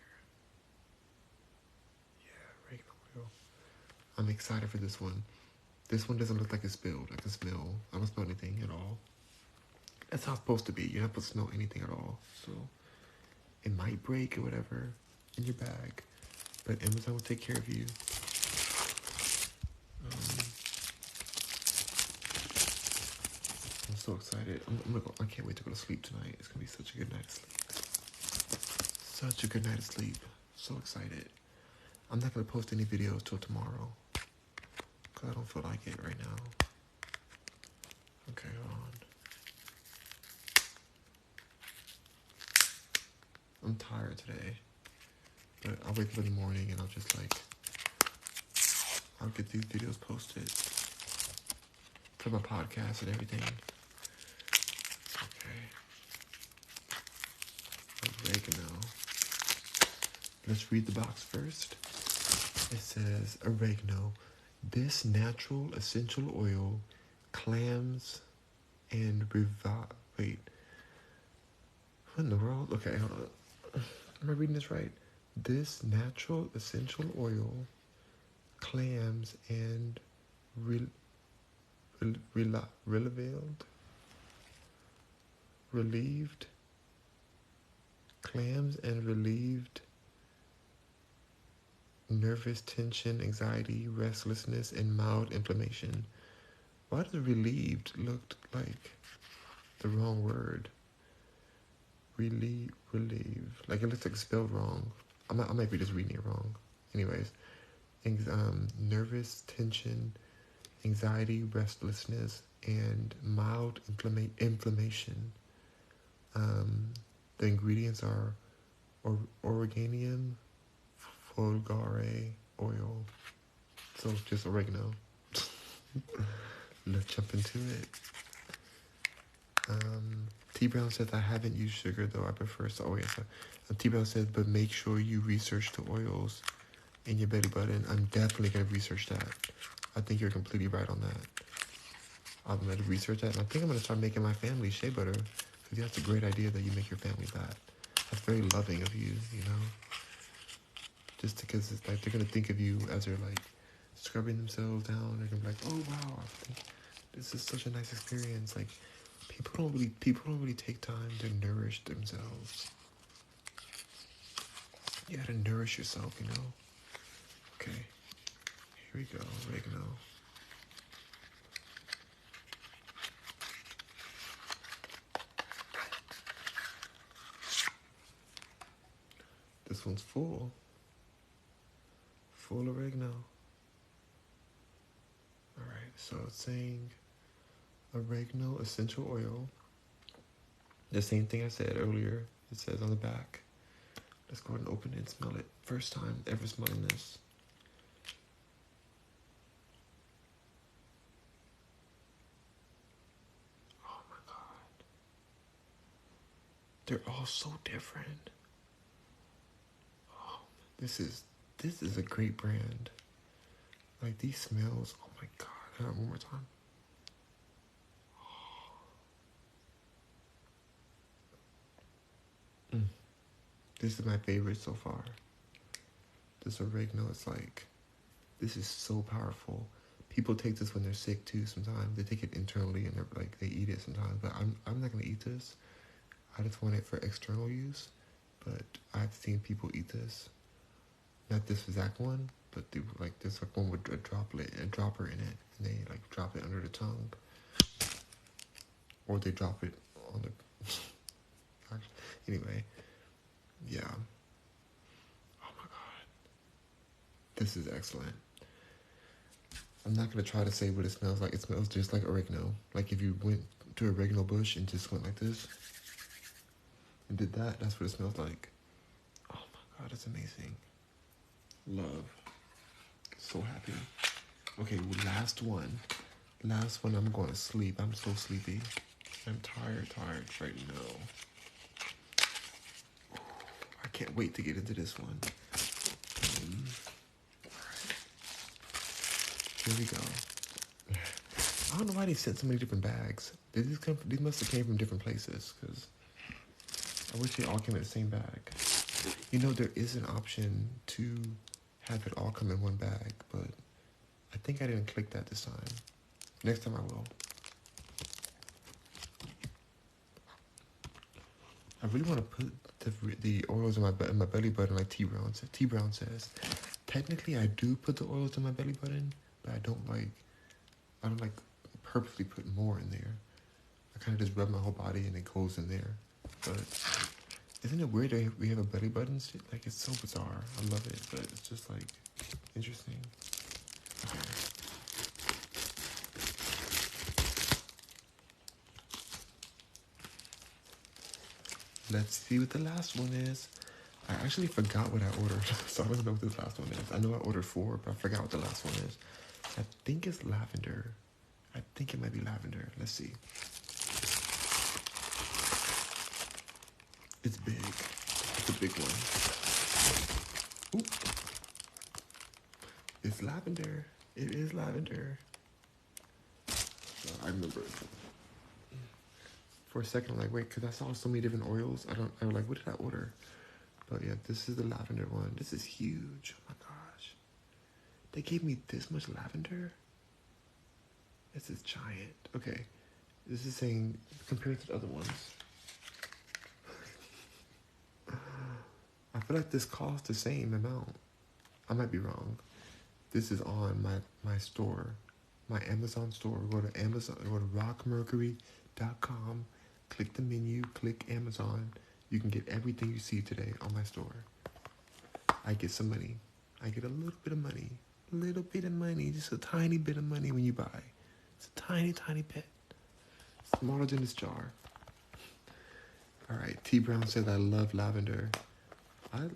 Yeah, oregano oil. I'm excited for this one. This one doesn't look like it's spilled. I can smell. I don't smell anything at all. That's how it's supposed to be. You're not supposed to smell anything at all. So it might break or whatever in your bag, but Amazon will take care of you. I'm so excited. I can't wait to go to sleep tonight. It's gonna be such a good night of sleep. Such a good night of sleep. So excited. I'm not gonna post any videos till tomorrow, because I don't feel like it right now. Okay, hold on. I'm tired today, but I'll wake up in the morning and I'll get these videos posted for my podcast and everything. Okay. Oregano. Let's read the box first. It says oregano. This natural essential oil clams and wait. What in the world? Okay, hold on. Am I reading this right? This natural essential oil clams and relieved clams and relieved nervous tension, anxiety, restlessness, and mild inflammation. Why does relieved look like the wrong word? Relieve. Like it looks like it's spelled wrong. I might be just reading it wrong. Anyways, nervous tension, anxiety, restlessness, and mild inflammation. The ingredients are Oregonium vulgare oil. So just oregano. Let's jump into it. T Brown says, I haven't used sugar though. I prefer soy. So, T Brown says, but make sure you research the oils in your belly button. I'm definitely gonna research that. I think you're completely right on that. I'm gonna research that, and I think I'm gonna start making my family shea butter, because that's a great idea that you make your family that. That's very loving of you, you know. Just because it's like they're gonna think of you as they're like scrubbing themselves down. They're gonna be like, oh wow, I think this is such a nice experience. Like people don't really take time to nourish themselves. You gotta nourish yourself, you know. Okay, here we go, oregano. this one's full. Full oregano. Alright, so it's saying oregano essential oil. The same thing I said earlier. It says on the back. Let's go ahead and open it and smell it. First time ever smelling this. Oh my god. They're all so different. Oh, this is a great brand. Like these smells, oh my god. One more time. This is my favorite so far. This oregano is like, this is so powerful. People take this when they're sick too sometimes. They take it internally and they're like, they eat it sometimes. But I'm not gonna eat this. I just want it for external use. But I've seen people eat this. Not this exact one, but they, like this like one with a dropper in it. And they like drop it under the tongue. Or they drop it on the, anyway. Yeah. Oh my god. This is excellent. I'm not going to try to say what it smells like. It smells just like oregano. Like if you went to a oregano bush and just went like this and did that, that's what it smells like. Oh my god, it's amazing. Love. So happy. Okay, last one. Last one, I'm going to sleep. I'm so sleepy. I'm tired right now. I can't wait to get into this one. Here we go. I don't know why they sent so many different bags. These must have came from different places, because I wish they all came in the same bag. You know, there is an option to have it all come in one bag, but I think I didn't click that this time. Next time I will. I really want to put the oils in my belly button like T Brown says. T Brown says, technically I do put the oils in my belly button, but I don't like purposely put more in there. I kind of just rub my whole body and it goes in there. But isn't it weird that we have a belly button? Like, it's so bizarre. I love it, but it's just like interesting. Okay. Let's see what the last one is. I actually forgot what I ordered, so I don't know what this last one is. I know I ordered 4, but I forgot what the last one is. I think it's lavender. I think it might be lavender. Let's see. It's big. It's a big one. Ooh. It's lavender. It is lavender. I remember it. For a second, I'm like, wait, because I saw so many different oils. I was like, what did I order? But yeah, this is the lavender one. This is huge. Oh my gosh. They gave me this much lavender? This is giant. Okay. This is saying, compared to the other ones. I feel like this costs the same amount. I might be wrong. This is on my store. My Amazon store. Go to Amazon, go to rockmercury.com. Click the menu, click Amazon. You can get everything you see today on my store. I get some money. I get a little bit of money. A little bit of money. Just a tiny bit of money when you buy. It's a tiny, tiny bit. Smaller than this jar. Alright, T Brown says I love lavender.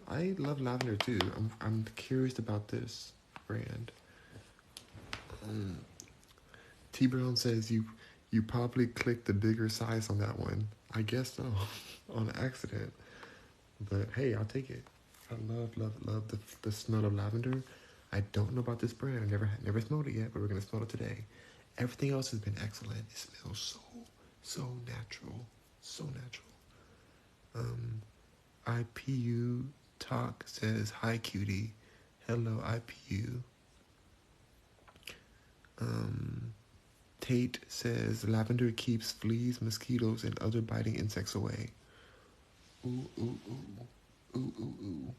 I love lavender too. I'm curious about this brand. T Brown says you probably clicked the bigger size on that one. I guess so, on accident. But hey, I'll take it. I love the smell of lavender. I don't know about this brand. I never smelled it yet, but we're gonna smell it today. Everything else has been excellent. It smells so natural, so natural. IPU Talk says hi, cutie. Hello, IPU. Tate says lavender keeps fleas, mosquitoes, and other biting insects away. Ooh, ooh, ooh. Ooh, ooh, ooh.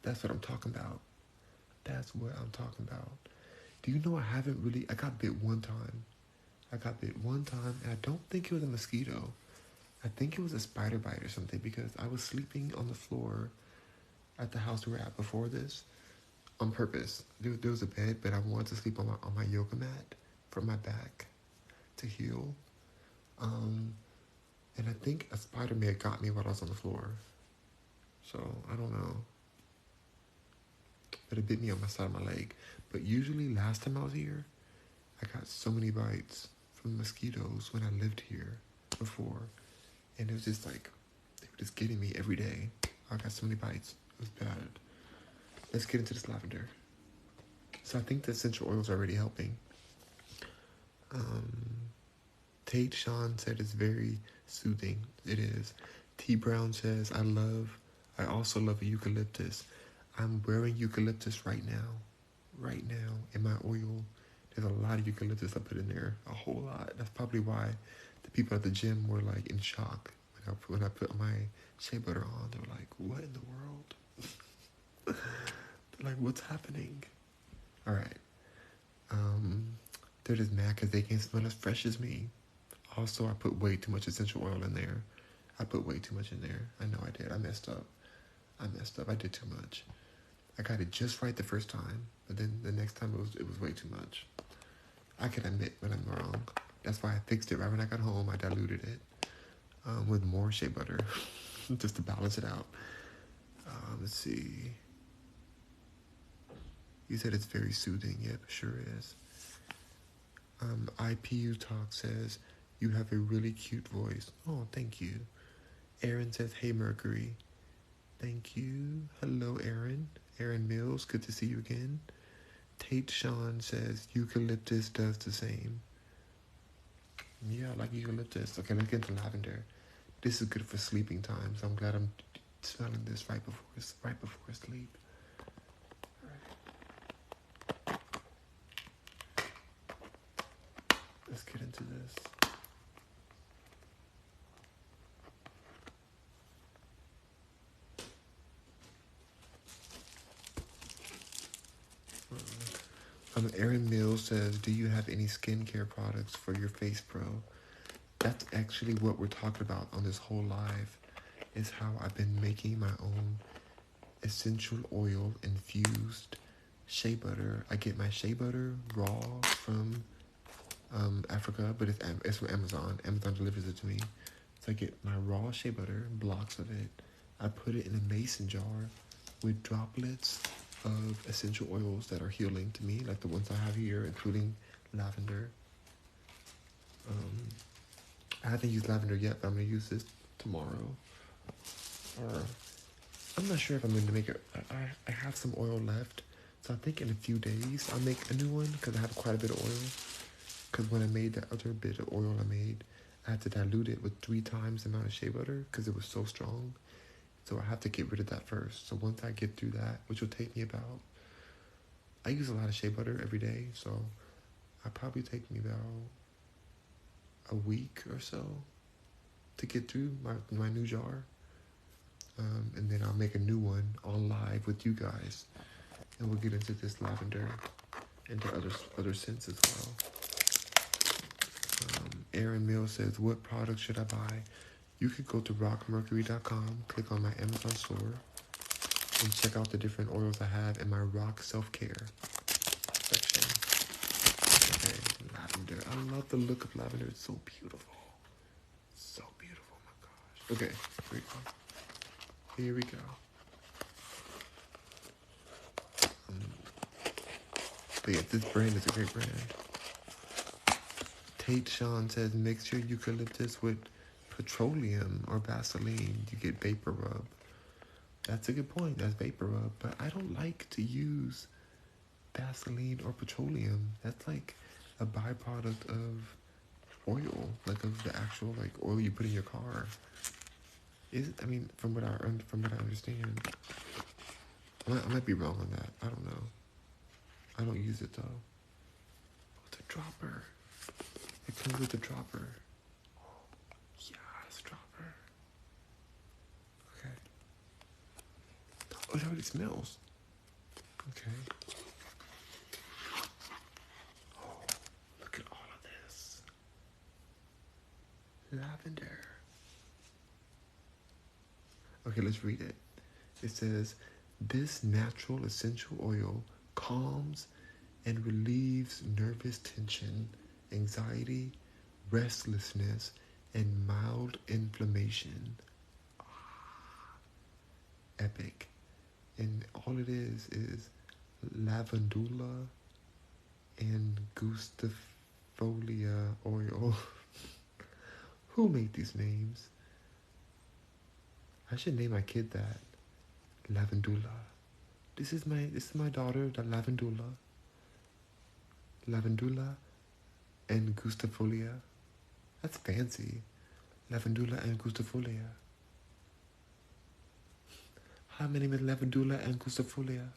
That's what I'm talking about. That's what I'm talking about. Do you know I got bit one time. And I don't think it was a mosquito. I think it was a spider bite or something, because I was sleeping on the floor at the house we were at before this on purpose. There was a bed, but I wanted to sleep on my yoga mat for my back to heal. And I think a spider may have got me while I was on the floor. So I don't know. But it bit me on my side of my leg. But usually last time I was here, I got so many bites from mosquitoes when I lived here before. And it was just like, they were just getting me every day. I got so many bites. It was bad. Let's get into this lavender. So I think the essential oils are already helping. Tate Sean said it's very soothing. It is. T Brown says, I also love a eucalyptus. I'm wearing eucalyptus right now. Right now in my oil. There's a lot of eucalyptus I put in there. A whole lot. That's probably why the people at the gym were like in shock when I put my shea butter on. They were like, what in the world? They're like, what's happening? All right. They're just mad because they can't smell as fresh as me. Also, I put way too much essential oil in there. I put way too much in there. I know I did. I messed up. I did too much. I got it just right the first time, but then the next time it was way too much. I can admit when I'm wrong. That's why I fixed it right when I got home. I diluted it with more shea butter just to balance it out. Let's see. You said it's very soothing. Yep, sure is. IPU Talk says, you have a really cute voice. Oh, thank you. Aaron says, hey, Mercury. Thank you. Hello, Aaron. Aaron Mills, good to see you again. Tate Sean says, eucalyptus does the same. Yeah, I like eucalyptus. Okay, let's get into lavender. This is good for sleeping time, so I'm glad I'm smelling this right before sleep. Let's get into this. Aaron Mills says, do you have any skincare products for your face pro? That's actually what we're talking about on this whole live, is how I've been making my own essential oil infused shea butter. I get my shea butter raw from Africa, but it's from Amazon. Amazon delivers it to me. So I get my raw shea butter, blocks of it. I put it in a mason jar with droplets of essential oils that are healing to me, like the ones I have here, including lavender. I haven't used lavender yet, but I'm going to use this tomorrow. Or I'm not sure if I'm going to make it. I have some oil left, so I think in a few days I'll make a new one because I have quite a bit of oil. Because when I made that other bit of oil I had to dilute it with 3 times the amount of shea butter because it was so strong. So I have to get rid of that first. So once I get through that, which will take me about, I use a lot of shea butter every day, so I'll probably take me about a week or so to get through my new jar. And then I'll make a new one on live with you guys. And we'll get into this lavender and the other scents as well. Aaron Mills says, what product should I buy? You could go to rockmercury.com, click on my Amazon store, and check out the different oils I have in my Rock Self-Care section. Okay, lavender. I love the look of lavender. It's so beautiful. So beautiful, oh my gosh. Okay, here we go. But yeah, this brand is a great brand. Tate Sean says, mix your eucalyptus with petroleum or Vaseline. You get vapor rub. That's a good point. That's vapor rub. But I don't like to use Vaseline or petroleum. That's like a byproduct of oil, like of the actual like oil you put in your car. I mean, from what I understand, I might be wrong on that. I don't know. I don't use it though. Oh, the dropper. It comes with a dropper. Yes, dropper. Okay. Oh, it already smells. Okay. Oh, look at all of this. Lavender. Okay, let's read it. It says, This natural essential oil calms and relieves nervous tension, anxiety, restlessness, and mild inflammation. Epic. And all it is lavandula and gustifolia oil. Who made these names? I should name my kid that. Lavandula. This is my daughter, the Lavandula. Lavandula and gustifolia. That's fancy. Lavandula and gustifolia. Hi, my name is Lavandula and gustifolia.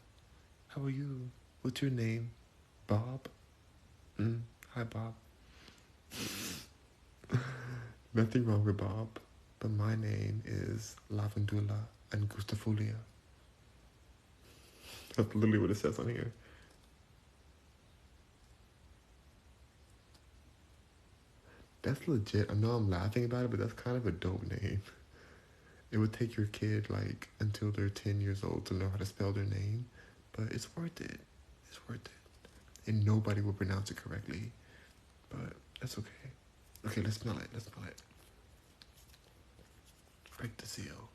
How are you? What's your name? Bob? Hi, Bob. Nothing wrong with Bob, but my name is Lavandula and gustifolia. That's literally what it says on here. That's legit. I know I'm laughing about it, but that's kind of a dope name. It would take your kid like until they're 10 years old to know how to spell their name, but it's worth it. It's worth it. And nobody will pronounce it correctly, but that's okay. Okay, let's smell it. Let's smell it. Break the seal.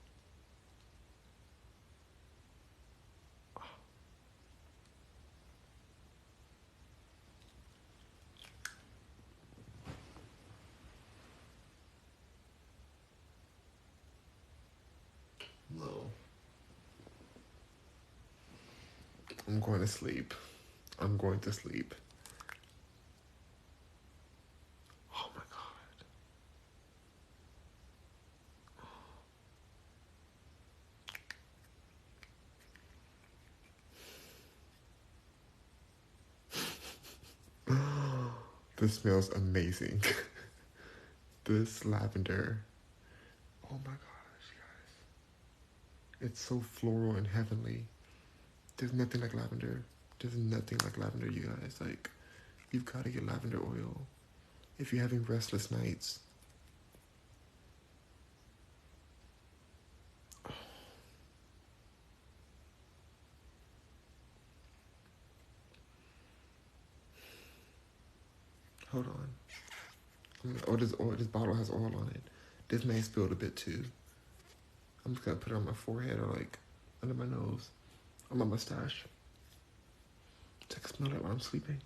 No. I'm going to sleep. I'm going to sleep. Oh my God. This smells amazing. This lavender. Oh my gosh, guys. It's so floral and heavenly. There's nothing like lavender. There's nothing like lavender, you guys. Like, you've got to get lavender oil if you're having restless nights. Hold on. Oh, this bottle has oil on it. This may spilled a bit too. I'm just gonna put it on my forehead or like under my nose, on my mustache. So I can smell it while I'm sleeping.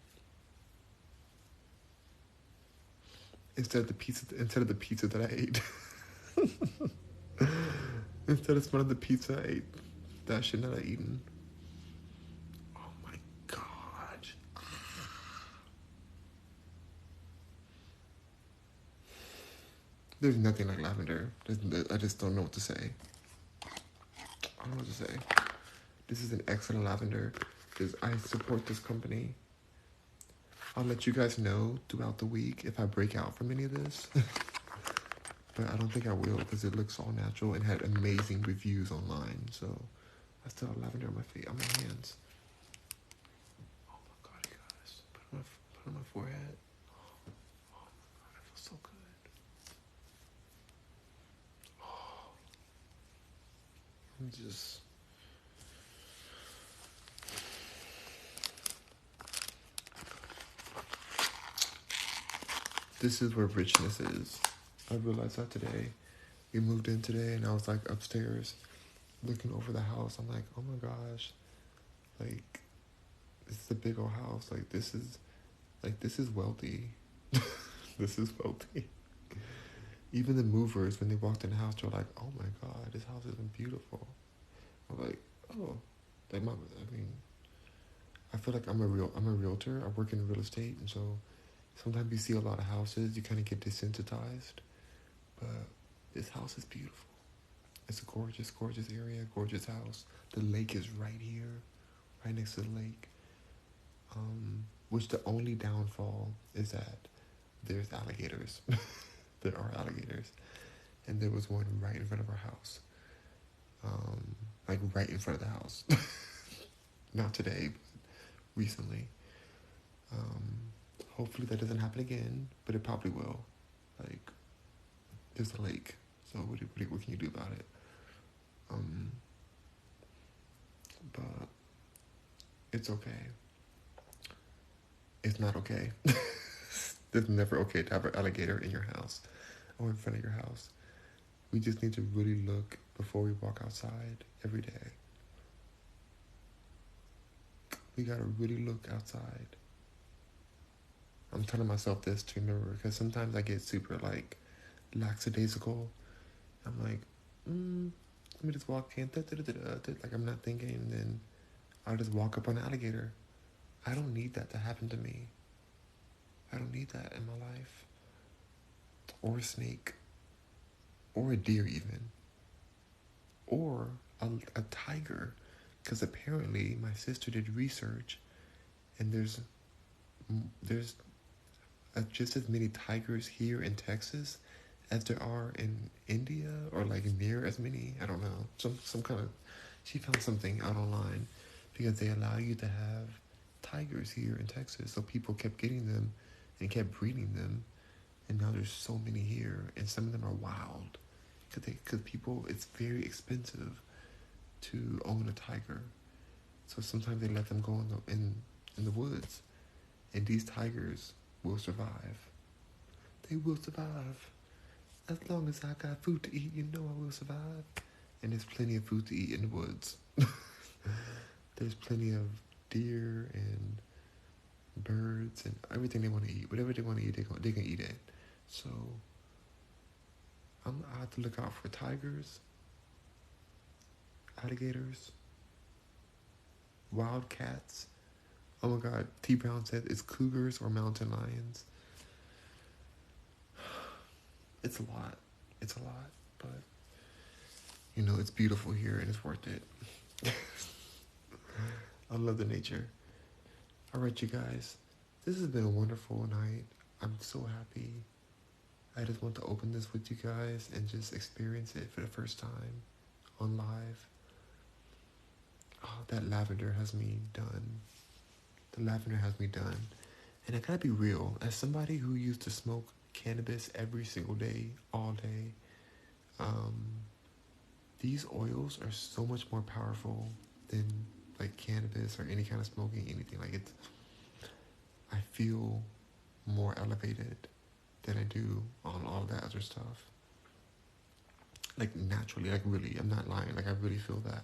Instead of the pizza that I ate. Instead of smelling the pizza I ate, that shit that I eaten. Oh my God. There's nothing like lavender. I just don't know what to say. I don't know what to say. This is an excellent lavender. I support this company. I'll let you guys know throughout the week if I break out from any of this. But I don't think I will because it looks all natural and had amazing reviews online. So I still have lavender on my feet, on my hands. Oh my God, you guys. Put it on my forehead. Oh my God, it feels so good. Oh, I'm just... This is where richness is. I realized that today. We moved in today and I was like upstairs looking over the house. I'm like, oh my gosh, like this is a big old house. This is wealthy. This is wealthy. Even the movers, when they walked in the house, they're like, oh my God, this house is beautiful. I'm like, oh, I feel like I'm a realtor. I work in real estate, and so sometimes you see a lot of houses, you kind of get desensitized. But this house is beautiful. It's a gorgeous, gorgeous area, gorgeous house. The lake is right here, right next to the lake. Which the only downfall is that there's alligators. There are alligators. And there was one right in front of our house. Like right in front of the house. Not today, but recently. Hopefully that doesn't happen again, but it probably will. Like, there's a lake, so what can you do about it? but it's okay. It's not okay. It's never okay to have an alligator in your house or in front of your house. We just need to really look before we walk outside every day. We gotta really look outside. I'm telling myself this to remember because sometimes I get super like lackadaisical. I'm like, let me just walk in, like I'm not thinking, and then I'll just walk up on an alligator. I don't need that to happen to me. I don't need that in my life. Or a snake. Or a deer even. Or a tiger. Because apparently my sister did research and there's just as many tigers here in Texas as there are in India, or like near as many. I don't know. Some kind of, she found something out online because they allow you to have tigers here in Texas. So people kept getting them and kept breeding them, and now there's so many here, and some of them are wild because people, it's very expensive to own a tiger. So sometimes they let them go in the woods, and these tigers will survive. They will survive. As long as I got food to eat, you know I will survive. And there's plenty of food to eat in the woods. There's plenty of deer and birds and everything they want to eat. Whatever they want to eat, they can eat it. So I have to look out for tigers, alligators, wild cats. Oh my God, T. Brown said it's cougars or mountain lions. It's a lot. It's a lot, but you know, it's beautiful here and it's worth it. I love the nature. All right, you guys, this has been a wonderful night. I'm so happy. I just want to open this with you guys and just experience it for the first time on live. Oh, that lavender has me done. The lavender has me done. And I gotta be real, as somebody who used to smoke cannabis every single day, all day, these oils are so much more powerful than like cannabis or any kind of smoking, anything. Like I feel more elevated than I do on all that other stuff. Like naturally, like really, I'm not lying. Like I really feel that.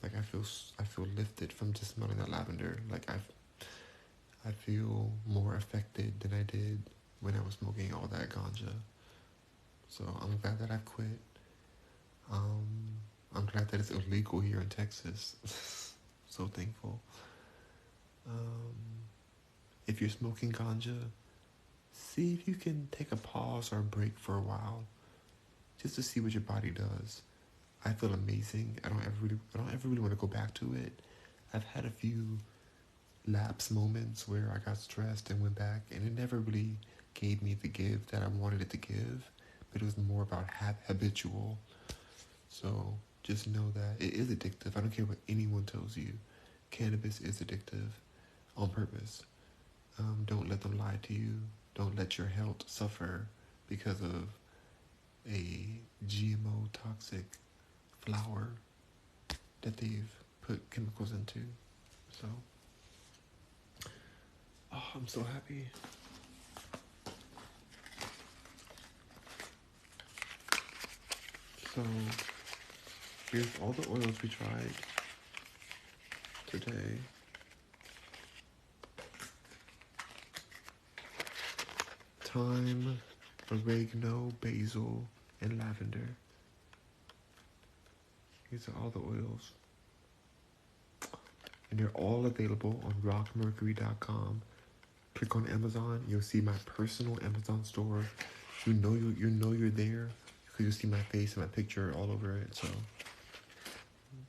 Like I feel lifted from just smelling that lavender. Like I feel more affected than I did when I was smoking all that ganja. So I'm glad that I've quit. I'm glad that it's illegal here in Texas. So thankful. If you're smoking ganja, see if you can take a pause or a break for a while, just to see what your body does. I feel amazing. I don't ever really want to go back to it. I've had a few lapse moments where I got stressed and went back, and it never really gave me the give that I wanted it to give, but it was more about habitual. So just know that it is addictive. I don't care what anyone tells you. Cannabis is addictive on purpose. Don't let them lie to you. Don't let your health suffer because of a GMO toxic flower that they've put chemicals into. So, oh, I'm so happy. So, here's all the oils we tried today. Thyme, oregano, basil, and lavender. These are all the oils. And they're all available on rockmercury.com. Click on Amazon, you'll see my personal Amazon store. You know you're there because you'll see my face and my picture all over it. So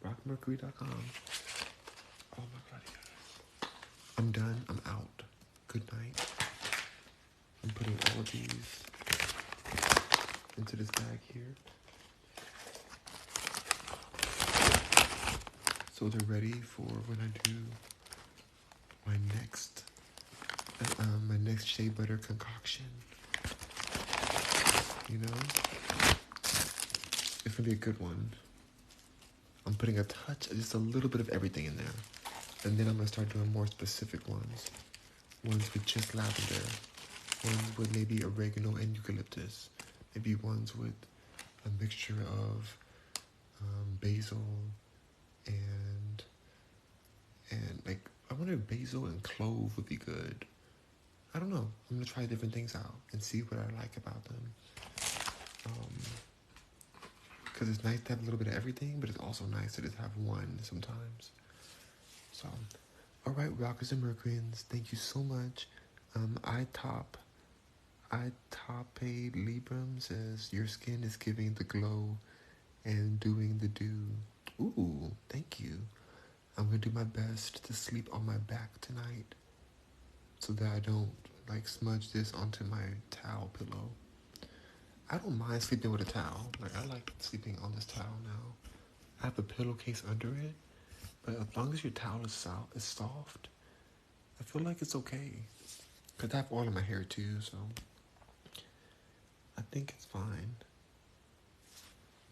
rockmercury.com. Oh my God, you guys. I'm done. I'm out. Good night. I'm putting all of these into this bag here. So they're ready for when I do my next shea butter concoction. You know, It's gonna be a good one. I'm putting a touch, just a little bit of everything in there. And then I'm gonna start doing more specific ones. Ones with just lavender. Ones with maybe oregano and eucalyptus. Maybe ones with a mixture of basil and like I wonder if basil and clove would be good. I don't know. I'm gonna try different things out and see what I like about them. Because it's nice to have a little bit of everything, but it's also nice to just have one sometimes. So, all right, Rockers and Mercuryans, thank you so much. I top a Libram says your skin is giving the glow and doing the do. Ooh, thank you. I'm gonna do my best to sleep on my back tonight, so that I don't like smudge this onto my towel pillow. I don't mind sleeping with a towel. Like I like sleeping on this towel now. I have a pillowcase under it, but as long as your towel is soft, I feel like it's okay. Cause I have oil in my hair too, so I think it's fine.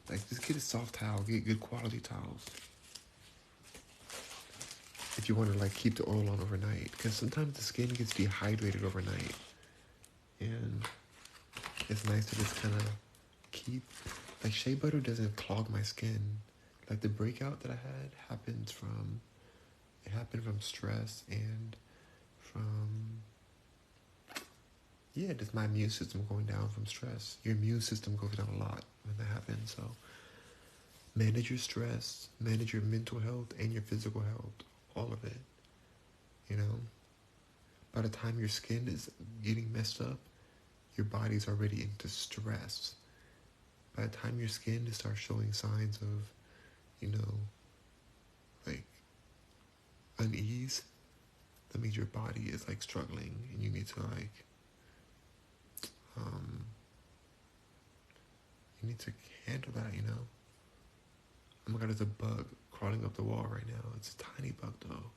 Like just get a soft towel, get good quality towels. If you want to like keep the oil on overnight, because sometimes the skin gets dehydrated overnight, and it's nice to just kind of keep, like shea butter doesn't clog my skin. Like the breakout that I had happened from stress and from, yeah, just my immune system going down from stress. Your immune system goes down a lot when that happens, so manage your stress, manage your mental health and your physical health, all of it, you know? By the time your skin is getting messed up, your body's already into stress. By the time your skin starts showing signs of, you know, like unease, that means your body is like struggling and you need to like, you need to handle that, you know? Oh my god, there's a bug crawling up the wall right now. It's a tiny bug though.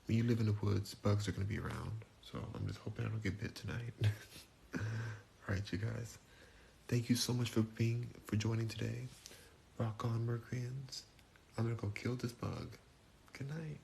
When you live in the woods, bugs are going to be around. So I'm just hoping I don't get bit tonight. Alright, you guys. Thank you so much for joining today. Rock on, Mercuryans. I'm going to go kill this bug. Good night.